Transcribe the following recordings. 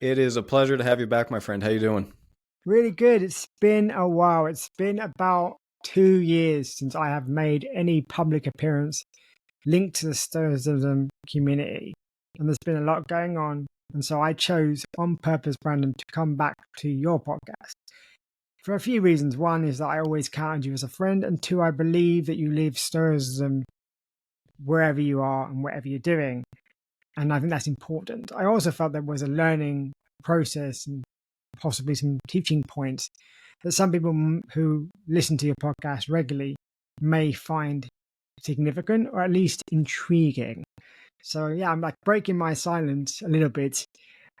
It is a pleasure to have you back, my friend. How you doing? Really good. It's been a while. It's been about 2 years since I have made any public appearance linked to the Stoicism community. And there's been a lot going on. And so I chose on purpose, Brandon, to come back to your podcast for a few reasons. One is that I always counted you as a friend. And two, I believe that you live Stoicism wherever you are and whatever you're doing. And I think that's important. I also felt there was a learning process and possibly some teaching points that some people who listen to your podcast regularly may find significant or at least intriguing. So yeah, I'm like breaking my silence a little bit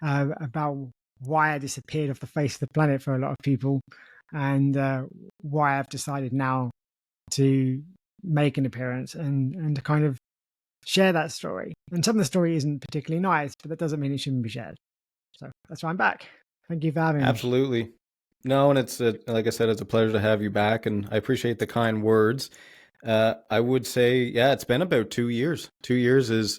about why I disappeared off the face of the planet for a lot of people, and why I've decided now to make an appearance and to kind of share that story. And some of the story isn't particularly nice, but that doesn't mean it shouldn't be shared. So that's why I'm back. Thank you for having me. Absolutely. No, and like I said, it's a pleasure to have you back, and I appreciate the kind words. I would say, yeah, it's been about 2 years. 2 years is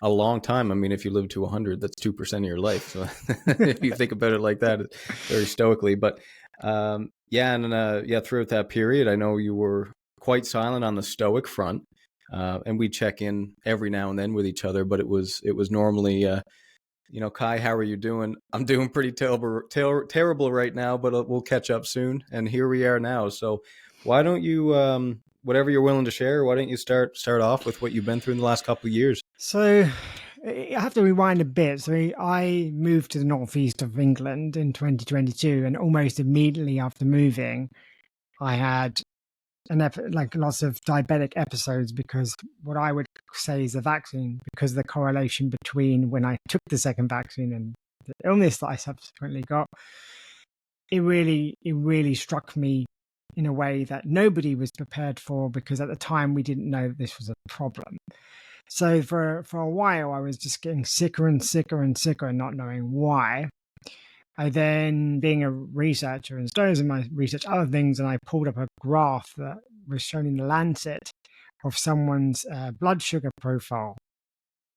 a long time. I mean, if you live to 100, that's 2% of your life. So if you think about it like that, very stoically. But yeah, and yeah, throughout that period, I know you were quite silent on the stoic front, and we check in every now and then with each other. But it was normally. Kai, how are you doing? I'm doing pretty terrible right now, but we'll catch up soon. And here we are now. So why don't you, whatever you're willing to share, why don't you start off with what you've been through in the last couple of years? So I have to rewind a bit. So I moved to the northeast of England in 2022, and almost immediately after moving, I had like lots of diabetic episodes because what I would say is the vaccine, because of the correlation between when I took the second vaccine and the illness that I subsequently got. It really struck me in a way that nobody was prepared for, because at the time we didn't know that this was a problem. So for a while, I was just getting sicker and sicker and sicker and not knowing why. I then, being a researcher in Stoicism, I researched other things, and I pulled up a graph that was shown in the Lancet of someone's blood sugar profile.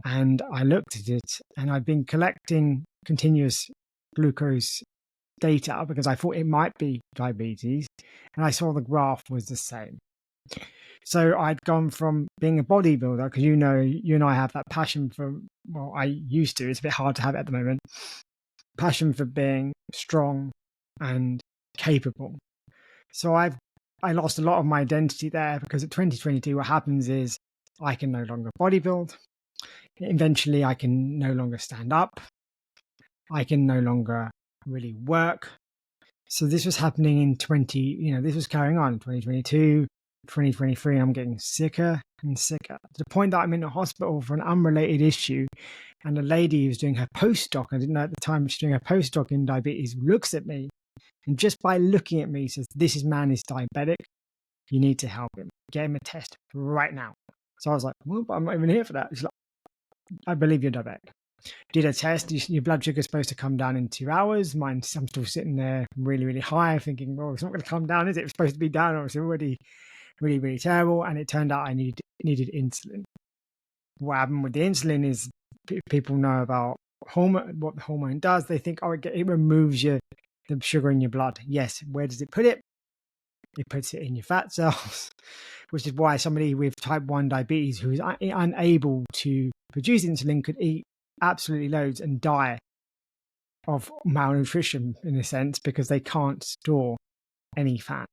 And I looked at it, and I'd been collecting continuous glucose data because I thought it might be diabetes, and I saw the graph was the same. So I'd gone from being a bodybuilder, because you and I have that passion for, well, I used to, it's a bit hard to have it at the moment, passion for being strong and capable. So I lost a lot of my identity there, because at 2022, what happens is I can no longer bodybuild. Eventually, I can no longer stand up. I can no longer really work. So this was happening in this was carrying on in 2022, 2023. I'm getting sicker and sicker, to the point that I'm in a hospital for an unrelated issue. And a lady who's doing her postdoc, I didn't know at the time, she's doing her postdoc in diabetes, looks at me, and just by looking at me says, "This man is diabetic. You need to help him. Get him a test right now." So I was like, "Well, but I'm not even here for that." She's like, "I believe you're diabetic." Did a test. Your blood sugar is supposed to come down in 2 hours. Mine, I'm still sitting there really, really high, thinking, well, it's not going to come down, is it? It's supposed to be down, or it's already really, really terrible. And it turned out I needed insulin. What happened with the insulin is, people know about what the hormone does. They think, oh, it removes the sugar in your blood. Yes. Where does it put it? It puts it in your fat cells, which is why somebody with type 1 diabetes who is unable to produce insulin could eat absolutely loads and die of malnutrition, in a sense, because they can't store any fat.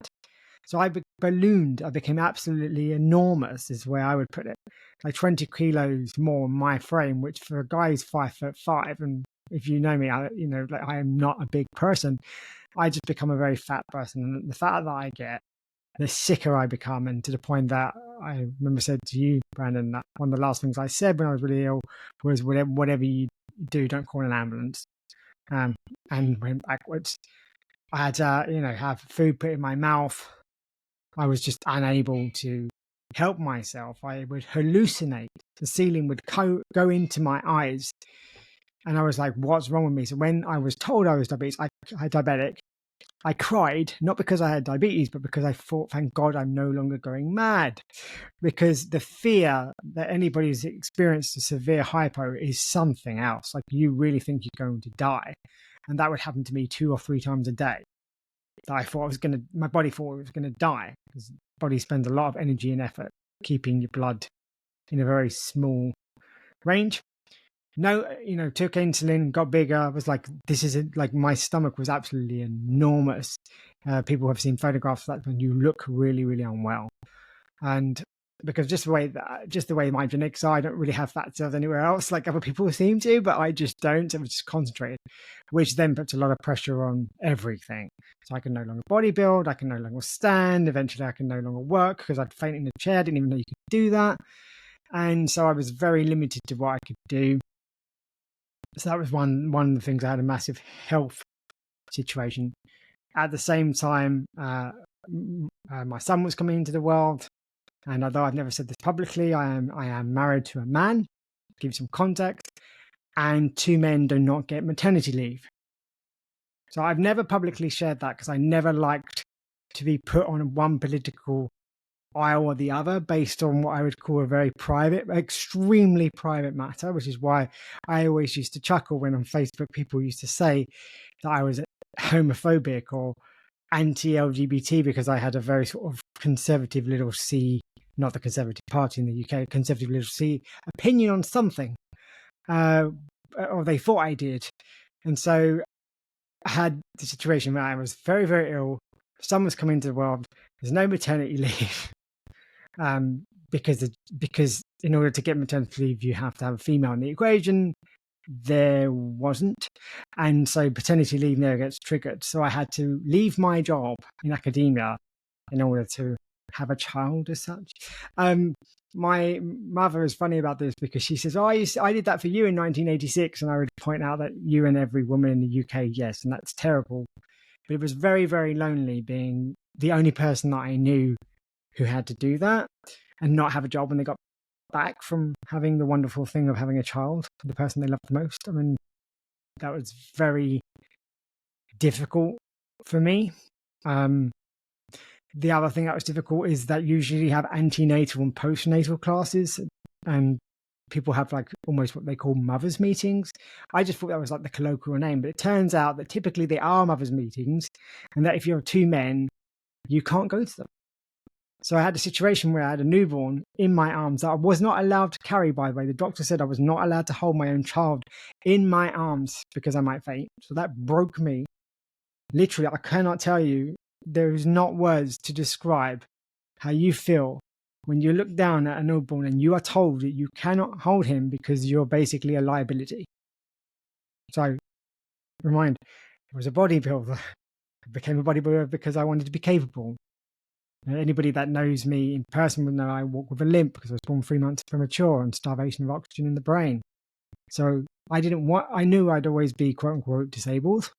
So I ballooned. I became absolutely enormous, is the way I would put it. Like 20 kilos more in my frame, which for a guy who's 5'5", and if you know me, I am not a big person. I just become a very fat person. And the fatter that I get, the sicker I become. And to the point that I remember said to you, Brandon, that one of the last things I said when I was really ill was, whatever you do, don't call an ambulance. And went backwards. I had to, have food put in my mouth. I was just unable to help myself. I would hallucinate. The ceiling would go into my eyes. And I was like, what's wrong with me? So when I was told I was diabetic, I cried, not because I had diabetes, but because I thought, thank God I'm no longer going mad. Because the fear that anybody's experienced a severe hypo is something else. Like, you really think you're going to die. And that would happen to me 2 or 3 times a day. That I thought my body thought I was going to die, because the body spends a lot of energy and effort keeping your blood in a very small range. No, took insulin, got bigger. Was like, this isn't like, my stomach was absolutely enormous. People have seen photographs of that when you look really, really unwell. And because just the way my genetics are, I don't really have fat cells anywhere else like other people seem to, but I just don't. So I'm just concentrated, which then puts a lot of pressure on everything. So I can no longer bodybuild, I can no longer stand. Eventually I can no longer work because I'd faint in the chair. I didn't even know you could do that. And so I was very limited to what I could do. So that was one of the things. I had a massive health situation. At the same time, my son was coming into the world. And although I've never said this publicly, I am married to a man, to give you some context, and 2 men do not get maternity leave. So I've never publicly shared that because I never liked to be put on one political aisle or the other based on what I would call a very private, extremely private matter, which is why I always used to chuckle when on Facebook people used to say that I was homophobic or anti-LGBT because I had a very sort of conservative little C, not the Conservative Party in the UK, conservative little C opinion on something, or they thought I did. And so I had the situation where I was very, very ill. Someone's come into the world. There's no maternity leave. Because in order to get maternity leave, you have to have a female in the equation. There wasn't. And so paternity leave never gets triggered. So I had to leave my job in academia in order to have a child as such. My mother is funny about this because she says, oh, I did that for you in 1986. And I would point out that you and every woman in the UK, yes, and that's terrible. But it was very, very lonely being the only person that I knew who had to do that and not have a job when they got back from having the wonderful thing of having a child, the person they loved the most. I mean, that was very difficult for me. The other thing that was difficult is that usually you have antenatal and postnatal classes, and people have like almost what they call mothers meetings. I just thought that was like the colloquial name, but it turns out that typically they are mothers meetings, and that if you're 2 men, you can't go to them. So I had a situation where I had a newborn in my arms that I was not allowed to carry, by the way. The doctor said I was not allowed to hold my own child in my arms because I might faint. So that broke me. Literally, I cannot tell you, there is not words to describe how you feel when you look down at a newborn and you are told that you cannot hold him because you're basically a liability. So, remind, I was a bodybuilder. I became a bodybuilder because I wanted to be capable. Anybody that knows me in person would know I walk with a limp because I was born 3 months premature and starvation of oxygen in the brain. So I knew I'd always be quote unquote disabled.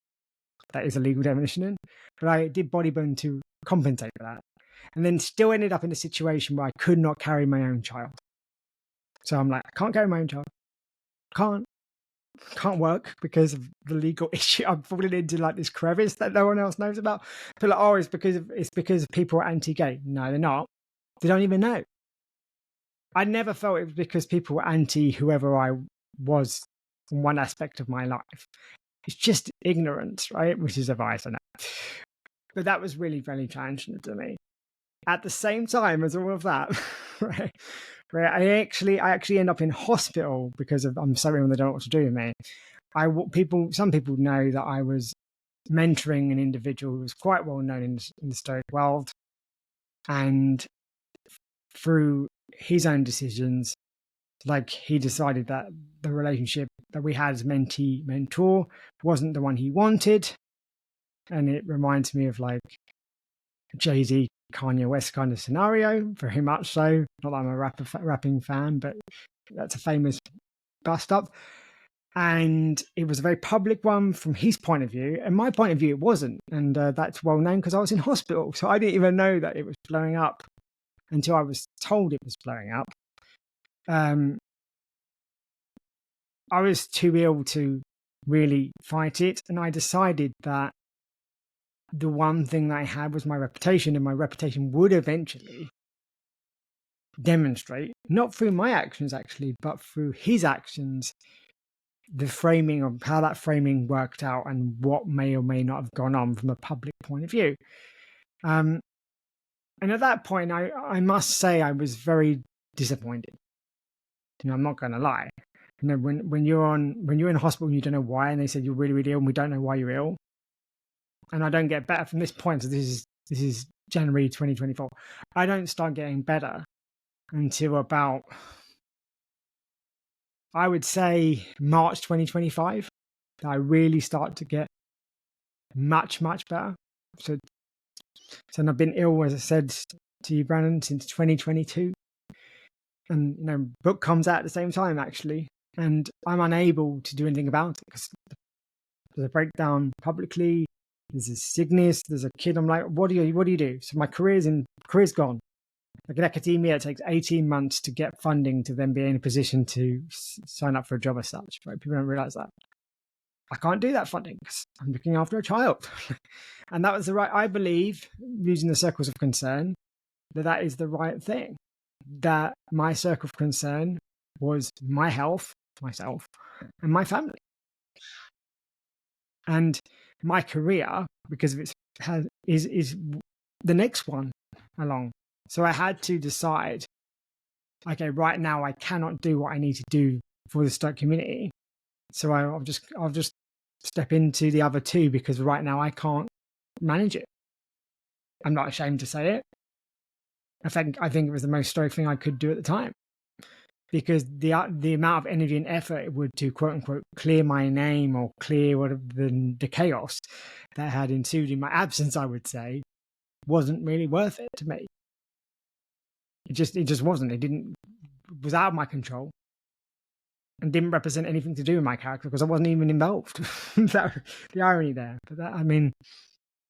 That is a legal definition. But I did bodybuilding to compensate for that. And then still ended up in a situation where I could not carry my own child. So I'm like, I can't carry my own child. Can't work because of the legal issue. I'm falling into like this crevice that no one else knows about. People are like, oh, it's because people are anti-gay. No, they're not. They don't even know. I never felt it was because people were anti whoever I was in one aspect of my life. It's just ignorance, right? Which is a vice, I know. But that was really, really challenging to me. At the same time as all of that, right? Where I actually end up in hospital because I'm so ill they don't know what to do with me. Some people know that I was mentoring an individual who was quite well known in the Stoic world, and through his own decisions, like he decided that the relationship that we had as mentee-mentor wasn't the one he wanted, and it reminds me of like Jay-Z, Kanye West kind of scenario, very much so. Not that I'm a rapping fan, but that's a famous bust up. And it was a very public one from his point of view. And my point of view, it wasn't. And that's well known because I was in hospital. So I didn't even know that it was blowing up until I was told it was blowing up. I was too ill to really fight it. And I decided that the one thing that I had was my reputation, and my reputation would eventually demonstrate, not through my actions actually, but through his actions, the framing of how that framing worked out and what may or may not have gone on from a public point of view. And at that point, I must say I was very disappointed. I'm not going to lie. When you're in hospital and you don't know why, and they said you're really, really ill, and we don't know why you're ill, and I don't get better from this point. So this is January 2024. I don't start getting better until about, I would say, March 2025. I really start to get much, much better. So I've been ill, as I said to you, Brandon, since 2022. And book comes out at the same time, actually. And I'm unable to do anything about it because there's a breakdown publicly. There's a sickness. There's a kid. I'm like, what do you do? So my career's gone. Like in academia, it takes 18 months to get funding to then be in a position to sign up for a job as such. Right? People don't realize that. I can't do that funding because I'm looking after a child. And that was I believe, using the circles of concern, that is the right thing. That my circle of concern was my health, myself, and my family. And my career, because of is the next one along. So I had to decide, okay, right now I cannot do what I need to do for the Stoic community. So I'll just step into the other two because right now I can't manage it. I'm not ashamed to say it. I think it was the most Stoic thing I could do at the time, because the amount of energy and effort it would to quote unquote clear my name or clear whatever the chaos that had ensued in my absence, I would say, wasn't really worth it to me. It just wasn't. It was out of my control and didn't represent anything to do with my character because I wasn't even involved. The irony there. But that, I mean,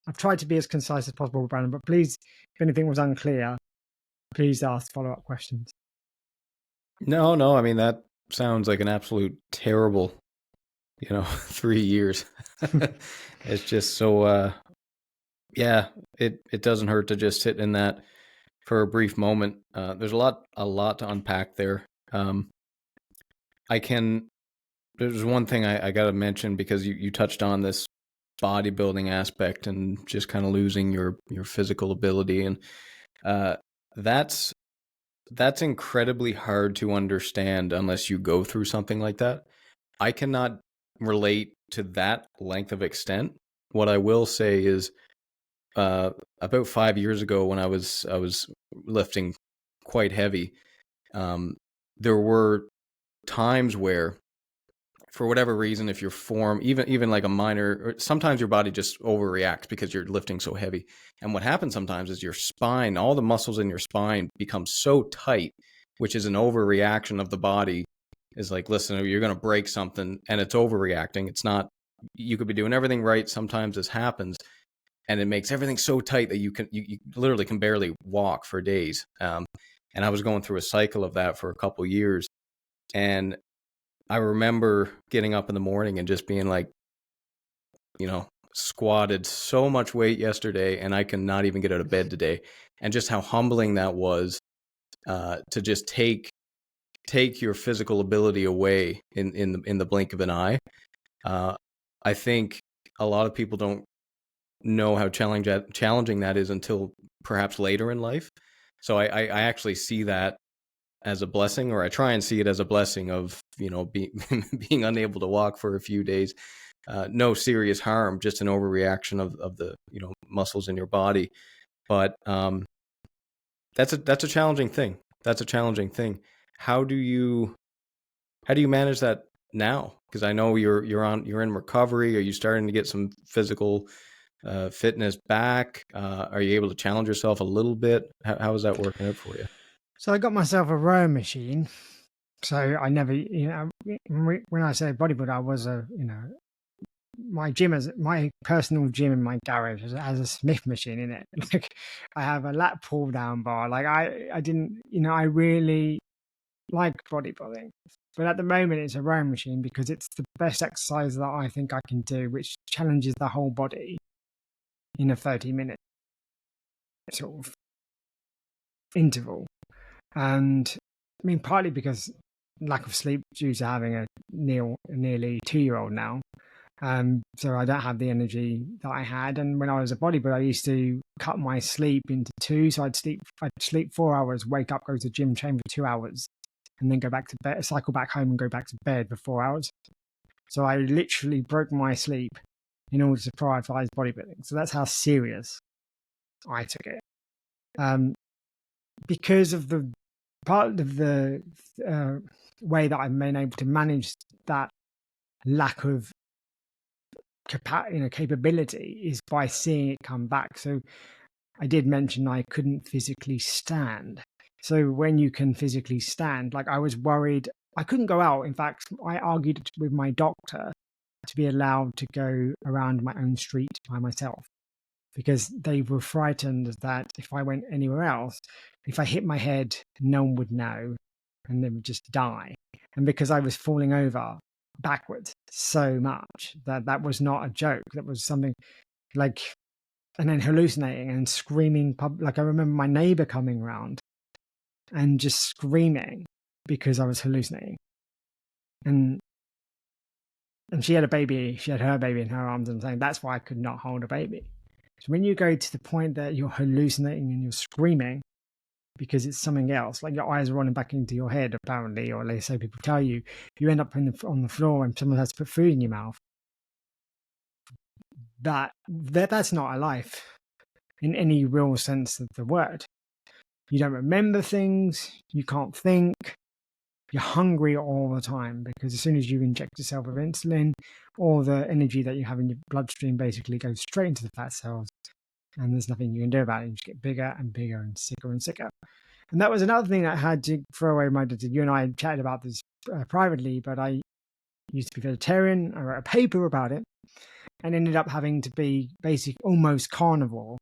I've tried to be as concise as possible, Brandon, but please, if anything was unclear, please ask follow-up questions. No. I mean, that sounds like an absolute terrible, 3 years. It's just so, yeah, it doesn't hurt to just sit in that for a brief moment. There's a lot to unpack there. There's one thing I got to mention, because you touched on this bodybuilding aspect and just kind of losing your physical ability. And that's incredibly hard to understand unless you go through something like that. I cannot relate to that length of extent. What I will say is, about 5 years ago, when I was lifting quite heavy, there were times where, for whatever reason, if your form, even like a minor, or sometimes your body just overreacts because you're lifting so heavy. And what happens sometimes is your spine, all the muscles in your spine become so tight, which is an overreaction of the body. Is like, listen, you're going to break something, and it's overreacting. It's not, you could be doing everything right. Sometimes this happens, and it makes everything so tight that you literally can barely walk for days. And I was going through a cycle of that for a couple years. And I remember getting up in the morning and just being like, squatted so much weight yesterday, and I cannot even get out of bed today. And just how humbling that was, to just take your physical ability away in the blink of an eye. I think a lot of people don't know how challenging that is until perhaps later in life. So I actually see that as a blessing, or I try and see it as a blessing of, being unable to walk for a few days. No serious harm, just an overreaction of the, muscles in your body. But that's a challenging thing. That's a challenging thing. How do you manage that now? Because I know you're in recovery. Are you starting to get some physical fitness back? Are you able to challenge yourself a little bit? How is that working out for you? So I got myself a rowing machine. So I never, when I say bodybuilder, I was my personal gym in my garage has a Smith machine in it. Like, I have a lat pull down bar. Like I didn't, I really like bodybuilding, but at the moment it's a rowing machine because it's the best exercise that I think I can do, which challenges the whole body. in a 30-minute sort of interval. And I mean, partly because lack of sleep due to having a nearly 2-year-old now. So I don't have the energy that I had. And when I was a bodybuilder, I used to cut my sleep into two. So I'd sleep 4 hours, wake up, go to the gym, train for 2 hours, and then go back to bed, cycle back home and go back to bed for 4 hours. So I literally broke my sleep in order to prioritize bodybuilding. So that's how serious I took it. Because of the part of the way that I've been able to manage that lack of capability is by seeing it come back. So I did mention I couldn't physically stand. So when you can physically stand, like I was worried I couldn't go out. In fact, I argued with my doctor to be allowed to go around my own street by myself, because they were frightened that if I went anywhere else, if I hit my head, no one would know and they would just die. And because I was falling over backwards so much that was not a joke. That was something like, and then hallucinating and screaming. Like I remember my neighbor coming around and just screaming because I was hallucinating. And she had a baby, she had her baby in her arms and saying, that's why I could not hold a baby. So when you go to the point that you're hallucinating and you're screaming because it's something else, like your eyes are running back into your head, apparently, or let's say people tell you, you end up on the floor and someone has to put food in your mouth. That's not a life in any real sense of the word. You don't remember things, you can't think, you're hungry all the time, because as soon as you inject yourself with insulin, all the energy that you have in your bloodstream basically goes straight into the fat cells, and there's nothing you can do about it. You just get bigger and bigger and sicker. And that was another thing that I had to throw away my doctor. You and I chatted about this privately, but I used to be vegetarian. I wrote a paper about it and ended up having to be almost carnivore,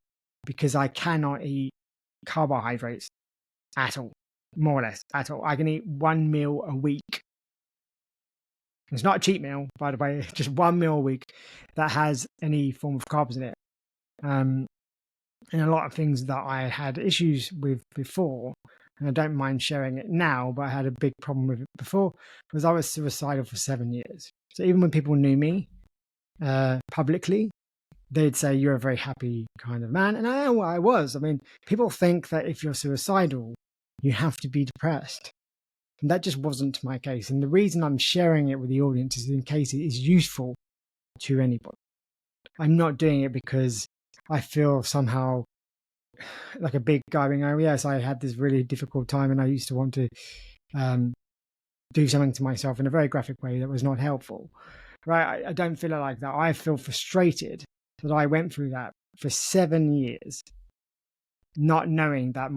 because I cannot eat carbohydrates at all, more or less at all. I can eat one meal a week. It's not a cheat meal, by the way, just one meal a week that has any form of carbs in it. And a lot of things that I had issues with before, and I don't mind sharing it now, but I had a big problem with it before, was I was suicidal for 7 years. So even when people knew me publicly, they'd say, you're a very happy kind of man. And I was. I mean, people think that if you're suicidal, you have to be depressed. And that just wasn't my case. And the reason I'm sharing it with the audience is in case it is useful to anybody. I'm not doing it because I feel somehow like a big guy being, oh, yes, I had this really difficult time and I used to want to do something to myself in a very graphic way that was not helpful. Right? I don't feel like that. I feel frustrated that I went through that for 7 years, not knowing that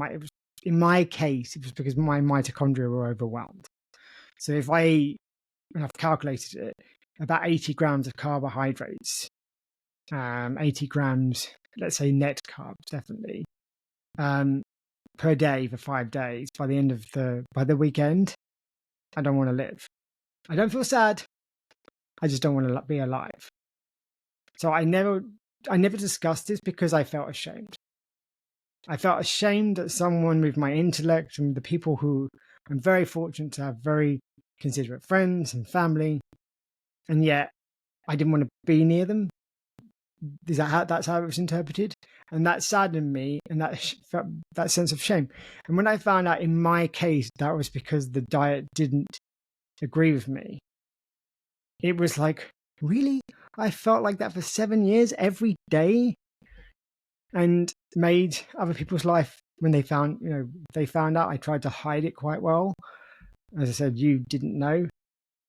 in my case, it was because my mitochondria were overwhelmed. So if and I've calculated it, about 80 grams of carbohydrates, 80 grams, let's say net carbs, definitely, per day for 5 days. By the weekend, I don't want to live. I don't feel sad. I just don't want to be alive. So I never discussed this because I felt ashamed. I felt ashamed that someone with my intellect and the people who I'm very fortunate to have very considerate friends and family, and yet I didn't want to be near them. That's how it was interpreted? And that saddened me, and that sense of shame. And when I found out in my case that was because the diet didn't agree with me, it was like, really? I felt like that for 7 years, every day, and made other people's life, when they found out, I tried to hide it quite well. As I said, you didn't know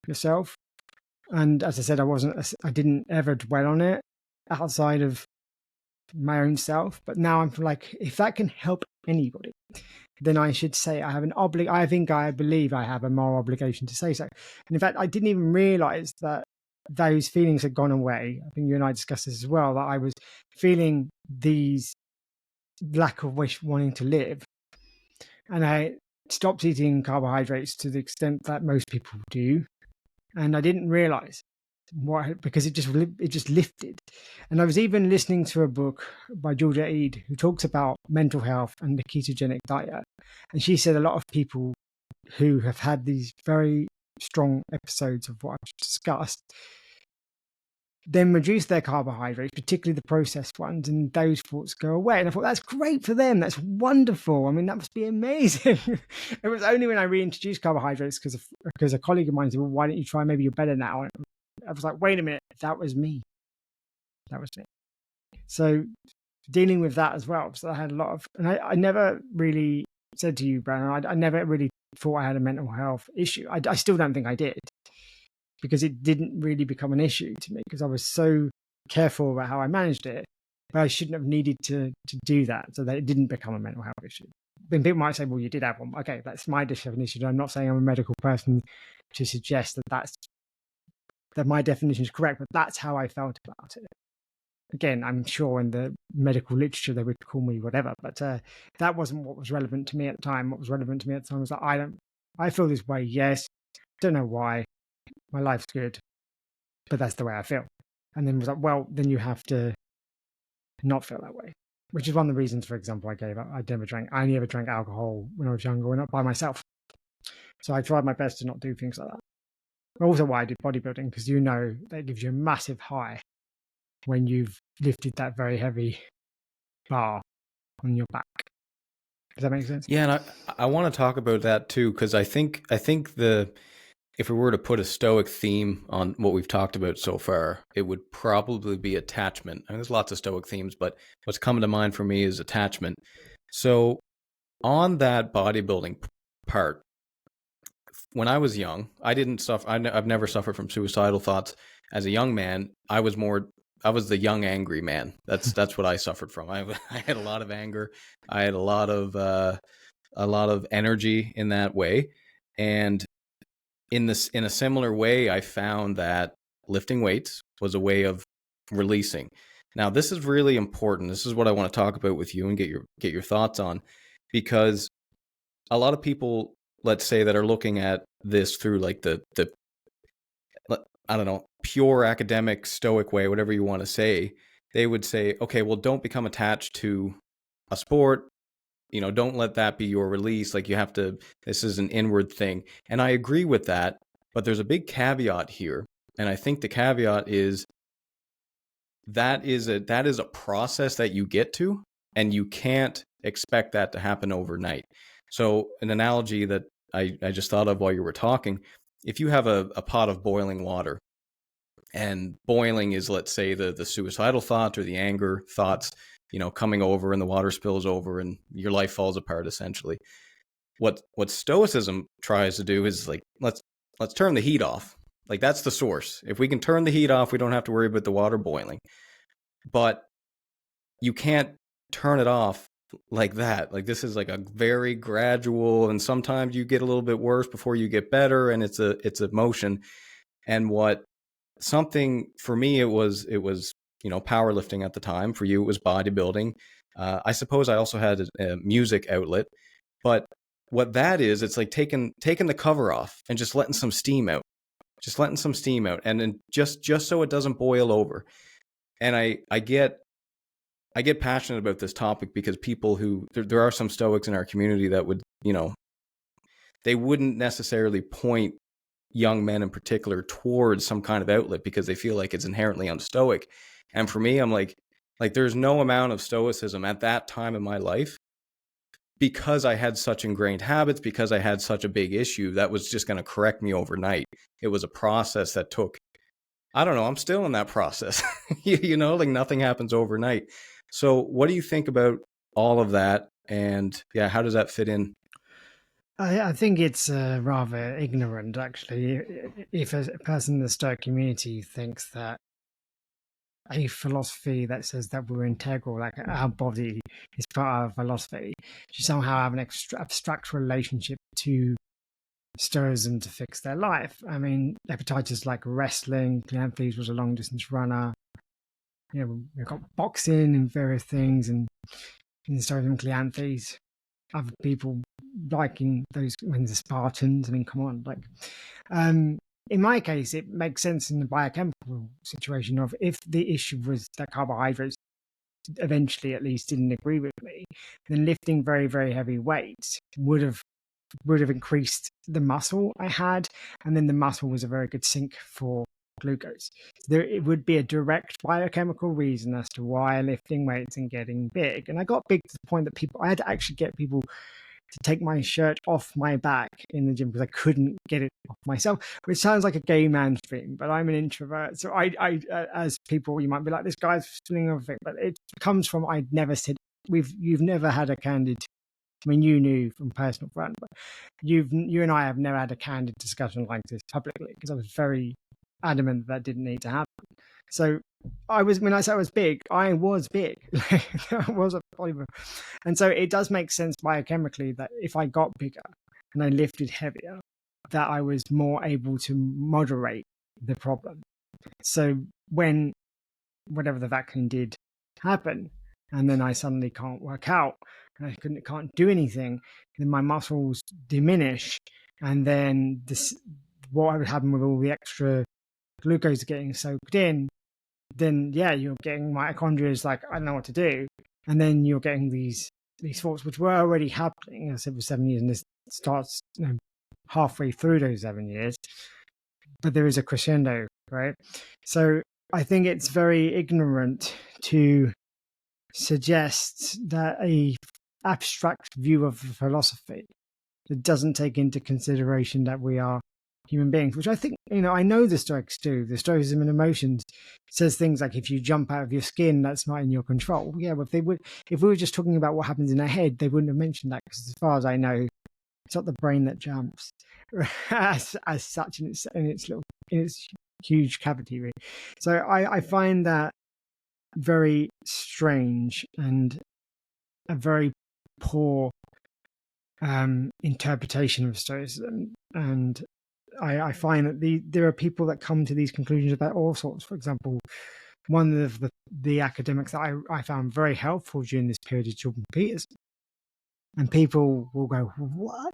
yourself. And as I said, I didn't ever dwell on it outside of my own self. But now I'm like, if that can help anybody, then I should say I have I believe I have a moral obligation to say so. And in fact, I didn't even realize that those feelings had gone away. I think you and I discussed this as well, that I was feeling these lack of wanting to live. And I stopped eating carbohydrates to the extent that most people do. And I didn't realize Why? Because it just lifted. And I was even listening to a book by Georgia Ede who talks about mental health and the ketogenic diet, and she said a lot of people who have had these very strong episodes of what I've discussed then reduce their carbohydrates, particularly the processed ones, and those thoughts go away. And I thought, that's great for them. That's wonderful. I mean, that must be amazing. It was only when I reintroduced carbohydrates because a colleague of mine said, well, why don't you try? Maybe you're better now. And I was like, wait a minute. That was me. That was me. So dealing with that as well. So I had a lot of, and I never really said to you, Brandon, I never really thought I had a mental health issue. I still don't think I did, because it didn't really become an issue to me because I was so careful about how I managed it. But I shouldn't have needed to do that so that it didn't become a mental health issue. Then people might say, well, you did have one. Okay, that's my definition. I'm not saying I'm a medical person to suggest that my definition is correct, but that's how I felt about it. Again, I'm sure in the medical literature they would call me whatever, but that wasn't what was relevant to me at the time. What was relevant to me at the time was that I feel this way, yes, don't know why, my life's good, but that's the way I feel. And then was like, well, then you have to not feel that way, which is one of the reasons, for example, I gave up. I only ever drank alcohol when I was younger, not by myself. So I tried my best to not do things like that. Also why I did bodybuilding, because that gives you a massive high when you've lifted that very heavy bar on your back. Does that make sense? Yeah, and I want to talk about that too, because I think if we were to put a Stoic theme on what we've talked about so far, it would probably be attachment. I mean, there's lots of Stoic themes, but what's coming to mind for me is attachment. So on that bodybuilding part, when I was young, I didn't suffer. I've never suffered from suicidal thoughts. As a young man, I was the young angry man. That's what I suffered from. I had a lot of anger. I had a lot of energy in that way, and in a similar way, I found that lifting weights was a way of releasing. Now, this is really important. This is what I want to talk about with you and get your thoughts on, because a lot of people, let's say, that are looking at this through like the I don't know, pure academic Stoic way, whatever you want to say, they would say, okay, well, don't become attached to a sport. Don't let that be your release. Like this is an inward thing. And I agree with that, but there's a big caveat here. And I think the caveat is that is a process that you get to, and you can't expect that to happen overnight. So an analogy that I just thought of while you were talking, if you have a pot of boiling water, and boiling is, let's say, the suicidal thought or the anger thoughts, coming over, and the water spills over and your life falls apart, essentially. What Stoicism tries to do is like, let's turn the heat off. Like, that's the source. If we can turn the heat off, we don't have to worry about the water boiling. But you can't turn it off like that. Like, this is like a very gradual, and sometimes you get a little bit worse before you get better, and it's a motion. And something for me, it was powerlifting at the time. For you, it was bodybuilding. I suppose I also had a music outlet, but what that is, it's like taking the cover off and just letting some steam out, and then just so it doesn't boil over. And I get passionate about this topic because people there are some Stoics in our community that would, they wouldn't necessarily point young men in particular towards some kind of outlet because they feel like it's inherently unstoic. And for me, I'm like there's no amount of stoicism at that time in my life, because I had such ingrained habits, because I had such a big issue that was just going to correct me overnight. It was a process that took, I don't know, I'm still in that process. Like nothing happens overnight. So what do you think about all of that? And yeah, how does that fit in? I think it's rather ignorant, actually, if a person in the Stoic community thinks that a philosophy that says that we're integral, like our body is part of philosophy, to somehow have an abstract relationship to Stoicism to fix their life. I mean, Epictetus like wrestling, Cleanthes was a long distance runner. We've got boxing and various things, and in Stoicism, Cleanthes, other people liking those, when the Spartans. I mean, come on, like, in my case, it makes sense in the biochemical situation of if the issue was that carbohydrates eventually at least didn't agree with me, then lifting very, very heavy weights would have increased the muscle I had, and then the muscle was a very good sink for glucose. So it would be a direct biochemical reason as to why lifting weights and getting big. And I got big to the point that I had to actually get people to take my shirt off my back in the gym because I couldn't get it off myself, which sounds like a gay man thing, but I'm an introvert. So as people, you might be like, this guy's doing everything, but it comes from, I'd never said, you've never had a candid, I mean, you knew from personal friend, but you and I have never had a candid discussion like this publicly because I was very adamant that didn't need to happen. So when I say I was big, I was big. I was a polymer. And so it does make sense biochemically that if I got bigger and I lifted heavier, that I was more able to moderate the problem. So when whatever the vaccine did happen, and then I suddenly can't work out, and I can't do anything, then my muscles diminish, and then what would happen with all the extra glucose getting soaked in, then you're getting mitochondria is like, I don't know what to do. And then you're getting these thoughts which were already happening, as I said, for 7 years, and this starts halfway through those 7 years. But there is a crescendo, right? So I think it's very ignorant to suggest that a abstract view of philosophy that doesn't take into consideration that we are human beings, which I think, I know the Stoics do. The Stoicism and Emotions says things like, if you jump out of your skin, that's not in your control. Yeah, but if we were just talking about what happens in our head, they wouldn't have mentioned that, because as far as I know, it's not the brain that jumps as such in its huge cavity, really. So I find that very strange and a very poor interpretation of Stoicism. And I find that there are people that come to these conclusions about all sorts. For example, one of the academics that I found very helpful during this period is Jordan Peterson. And people will go, what?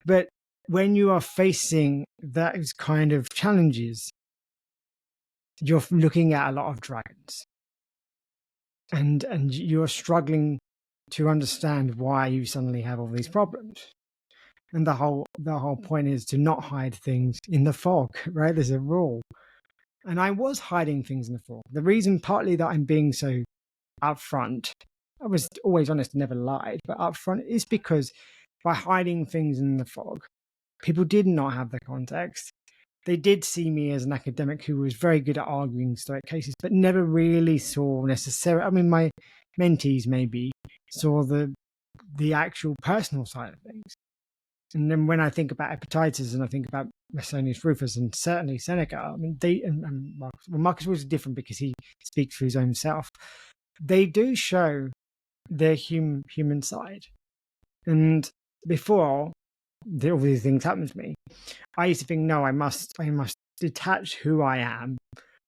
But when you are facing those kind of challenges, you're looking at a lot of dragons. And you're struggling to understand why you suddenly have all these problems. And the whole point is to not hide things in the fog, right? There's a rule. And I was hiding things in the fog. The reason partly that I'm being so upfront, I was always honest, never lied, but upfront, is because by hiding things in the fog, people did not have the context. They did see me as an academic who was very good at arguing Stoic cases, but never really saw necessarily, I mean, my mentees maybe saw the actual personal side of things. And then when I think about Epictetus and I think about Masonius Rufus and certainly Seneca, I mean, Marcus was different because he speaks for his own self. They do show their human side. And before all these things happened to me, I used to think, no, I must detach who I am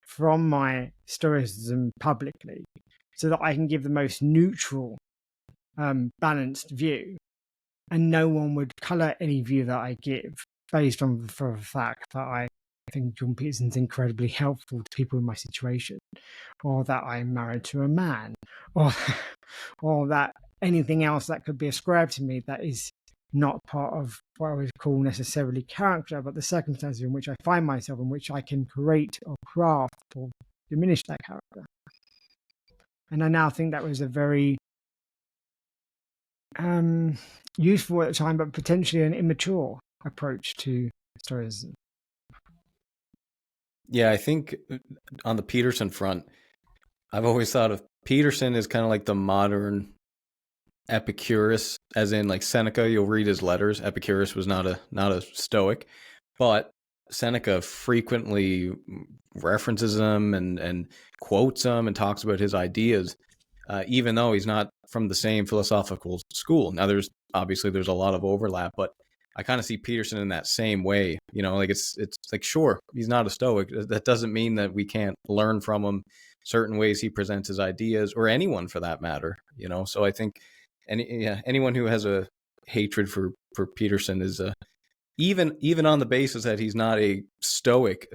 from my Stoicism publicly so that I can give the most neutral, balanced view. And no one would colour any view that I give based on for the fact that I think Jordan Peterson's incredibly helpful to people in my situation, or that I'm married to a man, or that anything else that could be ascribed to me that is not part of what I would call necessarily character, but the circumstances in which I find myself, in which I can create or craft or diminish that character. And I now think that was a very useful at the time, but potentially an immature approach to Stoicism. Yeah, I think on the Peterson front, I've always thought of Peterson as kind of like the modern Epicurus, as in like Seneca. You'll read his letters. Epicurus was not a Stoic, but Seneca frequently references him and quotes him and talks about his ideas, even though he's not from the same philosophical school. Now, there's a lot of overlap, but I kind of see Peterson in that same way. Like it's like, sure, he's not a Stoic. That doesn't mean that we can't learn from him certain ways he presents his ideas, or anyone for that matter. So I think anyone who has a hatred for Peterson is even on the basis that he's not a Stoic.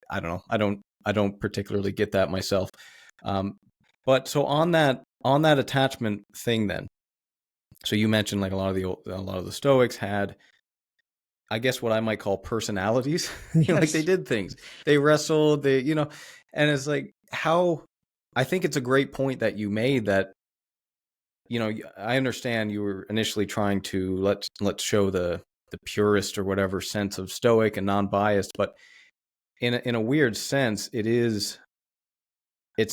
I don't know. I don't particularly get that myself. Um, but so on that attachment thing, then. So you mentioned like a lot of the Stoics had, I guess, what I might call personalities. Like they Yes. did things. They wrestled. And it's like how. I think it's a great point that you made that I understand you were initially trying to let's show the purist or whatever sense of Stoic and non-biased, but in a weird sense, it's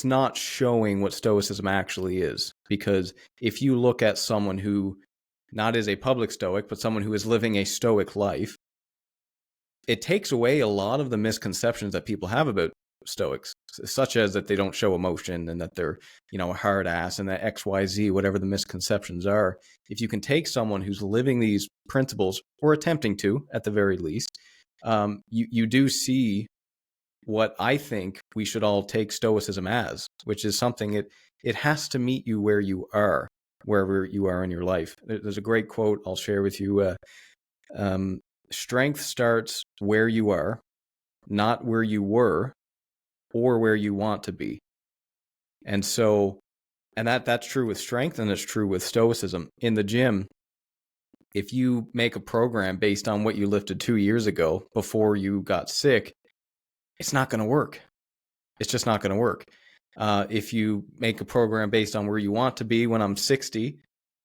not showing what Stoicism actually is. Because if you look at someone who not is a public Stoic, but someone who is living a Stoic life, it takes away a lot of the misconceptions that people have about Stoics, such as that they don't show emotion and that they're, a hard ass and that XYZ, whatever the misconceptions are. If you can take someone who's living these principles or attempting to, at the very least, you do see what I think we should all take Stoicism as, which is something it has to meet you where you are, wherever you are in your life. There's a great quote I'll share with you. Strength starts where you are, not where you were or where you want to be. And so, and that's true with strength and it's true with Stoicism. In the gym, if you make a program based on what you lifted 2 years ago before you got sick, it's not going to work. It's just not going to work. If you make a program based on where you want to be when I'm 60,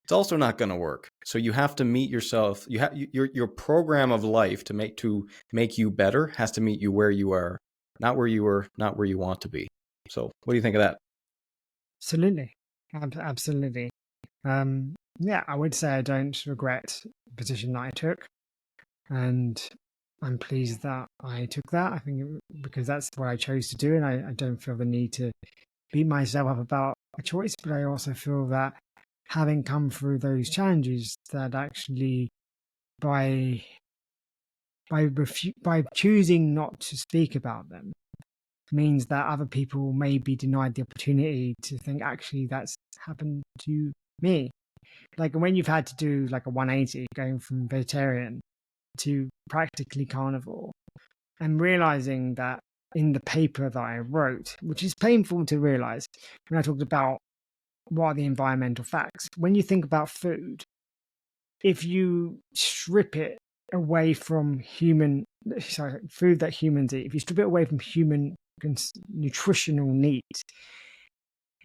it's also not going to work. So you have to meet yourself. You have your program of life to make you better has to meet you where you are, not where you were, not where you want to be. So what do you think of that? Absolutely. Absolutely. Yeah, I would say I don't regret the position that I took. And I'm pleased that I took that. I think because that's what I chose to do. And I don't feel the need to beat myself up about a choice. But I also feel that having come through those challenges, that actually by by choosing not to speak about them means that other people may be denied the opportunity to think, actually, that's happened to me. Like when you've had to do like a 180 going from vegetarian to practically carnivore, and realizing that in the paper that I wrote, which is painful to realize, when I talked about what are the environmental facts, when you think about food, if you strip it away from food that humans eat, if you strip it away from human nutritional needs,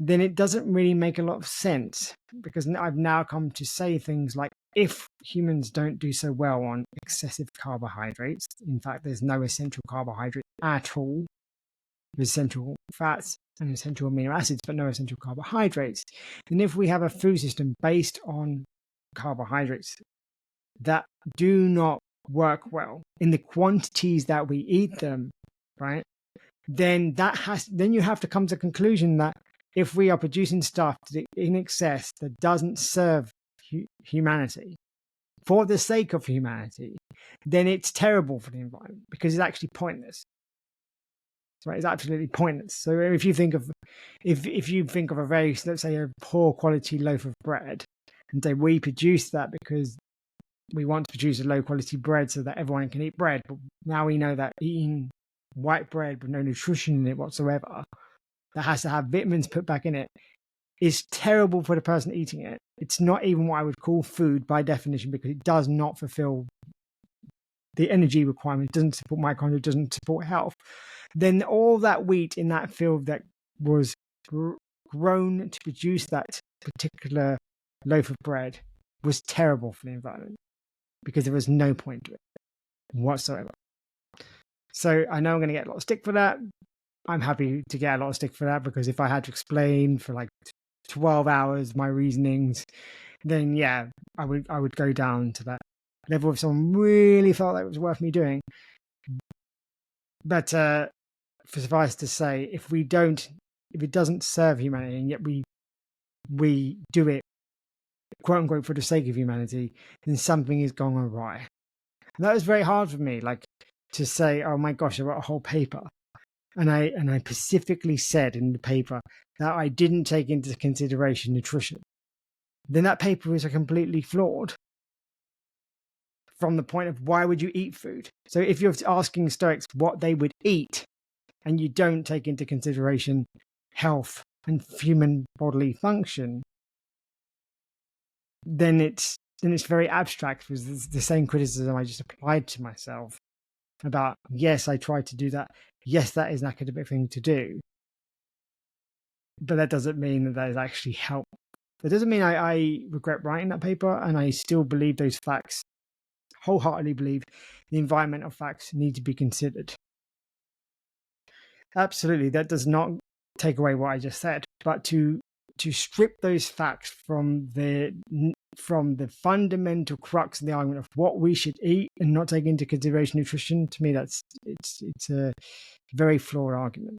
then it doesn't really make a lot of sense, because I've now come to say things like, if humans don't do so well on excessive carbohydrates, in fact, there's no essential carbohydrate at all, there's essential fats and essential amino acids, but no essential carbohydrates, then if we have a food system based on carbohydrates that do not work well in the quantities that we eat them, right? Then you have to come to the conclusion that if we are producing stuff in excess that doesn't serve humanity for the sake of humanity, then it's terrible for the environment, because it's actually pointless. Right? It's absolutely pointless. So if you think of a very, let's say, a poor quality loaf of bread, and say we produce that because we want to produce a low quality bread so that everyone can eat bread, but now we know that eating white bread with no nutrition in it whatsoever, that has to have vitamins put back in it, is terrible for the person eating it. It's not even what I would call food by definition, because it does not fulfill the energy requirement, it doesn't support mitochondria, doesn't support health. Then all that wheat in that field that was grown to produce that particular loaf of bread was terrible for the environment, because there was no point to it whatsoever. So I know I'm going to get a lot of stick for that. I'm happy to get a lot of stick for that, because if I had to explain for like 12 hours my reasonings, then yeah, I would go down to that level if someone really felt that it was worth me doing. But for suffice to say, if it doesn't serve humanity, and yet we do it quote unquote for the sake of humanity, then something is going awry. And that was very hard for me, like to say, oh my gosh, I wrote a whole paper, and I specifically said in the paper that I didn't take into consideration nutrition. Then that paper is completely flawed. from the point of why would you eat food? So if you're asking Stoics what they would eat, and you don't take into consideration health and human bodily function, then it's very abstract. Because it's the same criticism I just applied to myself about, yes, I tried to do that. Yes, that is an academic thing to do. But that doesn't mean that is actually help. That doesn't mean I regret writing that paper, and I still believe those facts, wholeheartedly believe the environmental facts need to be considered. Absolutely, that does not take away what I just said, but to strip those facts from the fundamental crux of the argument of what we should eat and not take into consideration nutrition, to me, it's a very flawed argument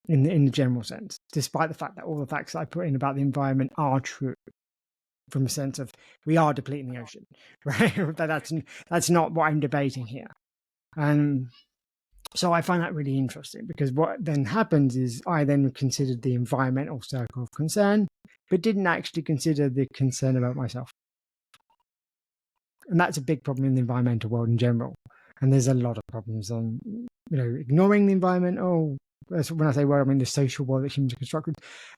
in the general sense, despite the fact that all the facts I put in about the environment are true, from a sense of we are depleting the ocean, right? That's not what I'm debating here. And so I find that really interesting, because what then happens is I then considered the environmental circle of concern, but didn't actually consider the concern about myself. And that's a big problem in the environmental world in general. And there's a lot of problems on, ignoring the environmental. When I say world, I mean the social world that humans are constructed,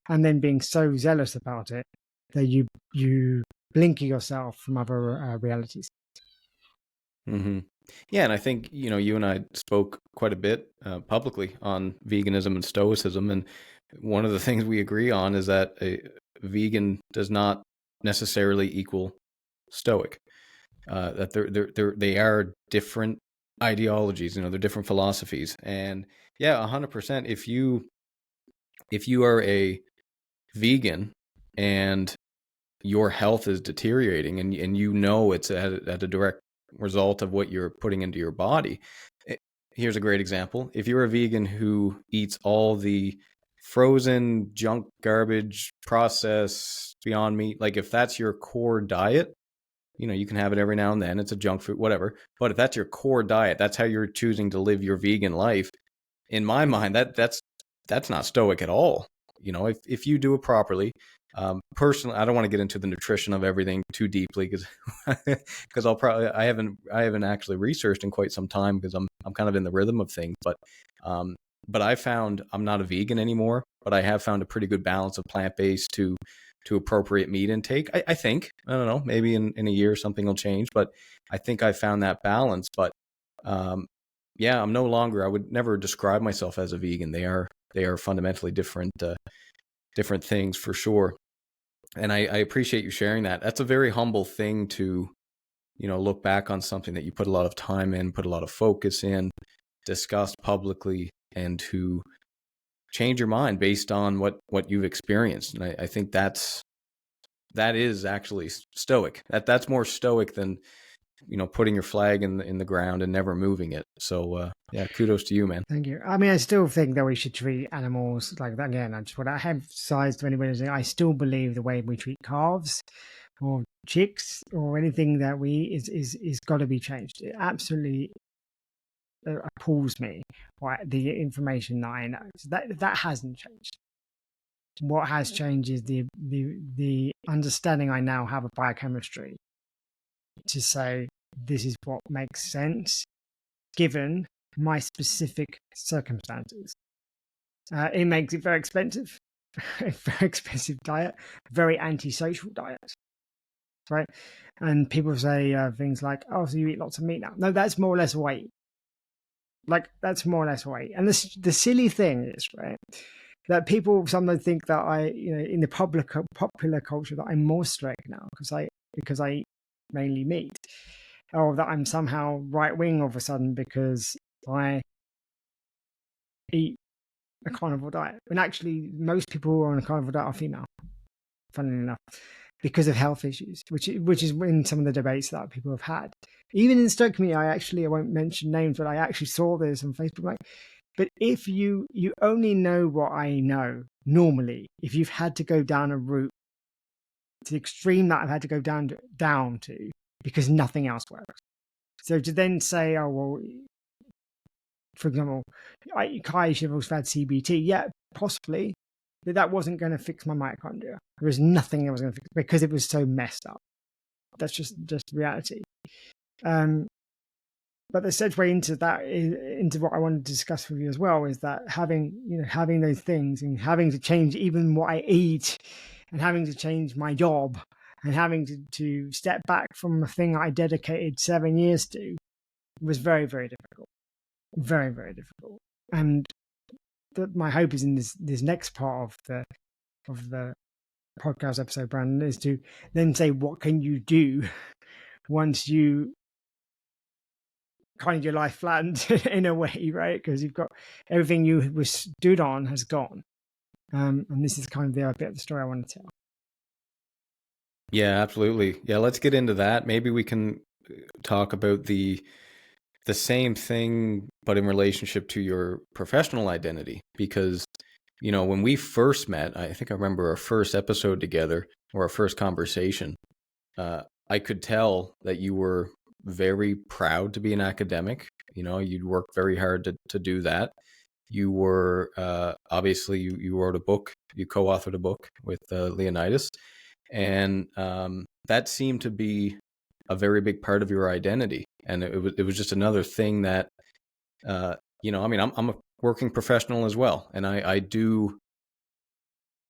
and then being so zealous about it that you blinker yourself from other realities. Mm-hmm. Yeah, and I think, you and I spoke quite a bit publicly on veganism and Stoicism, and one of the things we agree on is that a vegan does not necessarily equal Stoic. That they are different ideologies, they're different philosophies, and yeah, 100%. If you are a vegan and your health is deteriorating, and it's at a direct result of what you're putting into your body. Here's a great example. If you're a vegan who eats all the frozen junk garbage, processed Beyond Meat, like if that's your core diet, you can have it every now and then, it's a junk food, whatever. But if that's your core diet, that's how you're choosing to live your vegan life, in my mind, that's not Stoic at all. If you do it properly. Personally, I don't want to get into the nutrition of everything too deeply, because I haven't actually researched in quite some time, because I'm kind of in the rhythm of things. But I found I'm not a vegan anymore, but I have found a pretty good balance of plant-based to appropriate meat intake. I think, I don't know, maybe in a year something will change, but I think I found that balance. But yeah, I'm no longer. I would never describe myself as a vegan. They are fundamentally different things for sure. And I appreciate you sharing that. That's a very humble thing to, look back on something that you put a lot of time in, put a lot of focus in, discussed publicly, and to change your mind based on what you've experienced. And I think that is actually Stoic. That's more Stoic than, putting your flag in the ground and never moving it. So yeah, kudos to you, man. Thank you. I mean, I still think that we should treat animals like that. Again, I just want to emphasize to anybody listening, I still believe the way we treat calves or chicks or anything that we eat is got to be changed. It absolutely appalls me, right, the information that I know. So that hasn't changed. What has changed is the understanding I now have of biochemistry to say this is what makes sense given my specific circumstances. It makes it very expensive, a very expensive diet, very antisocial diet, right? And people say things like, "Oh, so you eat lots of meat now?" No, that's more or less weight. Like that's more or less weight. And the silly thing is, right, that people sometimes think that I, in the popular culture, that I'm more strict now because I eat mainly meat, or that I'm somehow right wing all of a sudden because I eat a carnivore diet. And actually, most people who are on a carnivore diet are female, funnily enough, because of health issues, which is in some of the debates that people have had. Even in the Stoic community, I won't mention names, but I actually saw this on Facebook. Like, but if you only know what I know normally, if you've had to go down a route to the extreme that I've had to go down to because nothing else works. So to then say, oh well, for example, Kai should have also had CBT. Yeah, possibly, but that wasn't going to fix my mitochondria. There was nothing that was going to fix it because it was so messed up. That's just reality. But the segue into that, into what I wanted to discuss with you as well, is that having those things and having to change even what I eat, and having to change my job, and having to step back from a thing I dedicated 7 years to was very, very difficult, very, very difficult. And my hope is in this next part of the podcast episode, Brandon, is to then say, what can you do once you kind of your life flattened in a way, right? Because you've got everything you were stood on has gone. And this is kind of the bit of the story I want to tell. Yeah, absolutely. Yeah, let's get into that. Maybe we can talk about the same thing, but in relationship to your professional identity. Because, when we first met, I think I remember our first episode together, or our first conversation, I could tell that you were very proud to be an academic. You'd worked very hard to do that. You were, obviously, you wrote a book, you co-authored a book with Leonidas. And that seemed to be a very big part of your identity. And it was just another thing that, I mean, I'm a working professional as well. And I do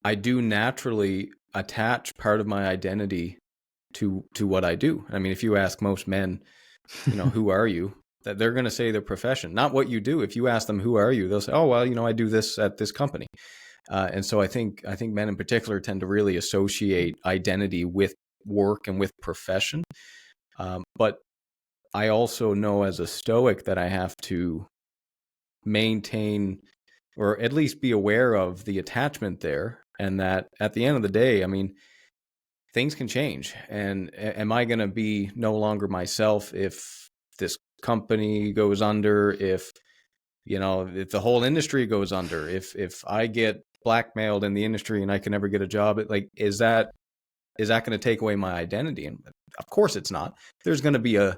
naturally attach part of my identity to what I do. I mean, if you ask most men, who are you? That they're going to say their profession, not what you do. If you ask them, who are you? They'll say, oh, well, I do this at this company. And so I think men in particular tend to really associate identity with work and with profession. But I also know as a Stoic that I have to maintain, or at least be aware of, the attachment there. And that at the end of the day, I mean, things can change. And am I going to be no longer myself if this company goes under, if the whole industry goes under, if I get blackmailed in the industry and I can never get a job, is that going to take away my identity? And of course it's not. There's going to be a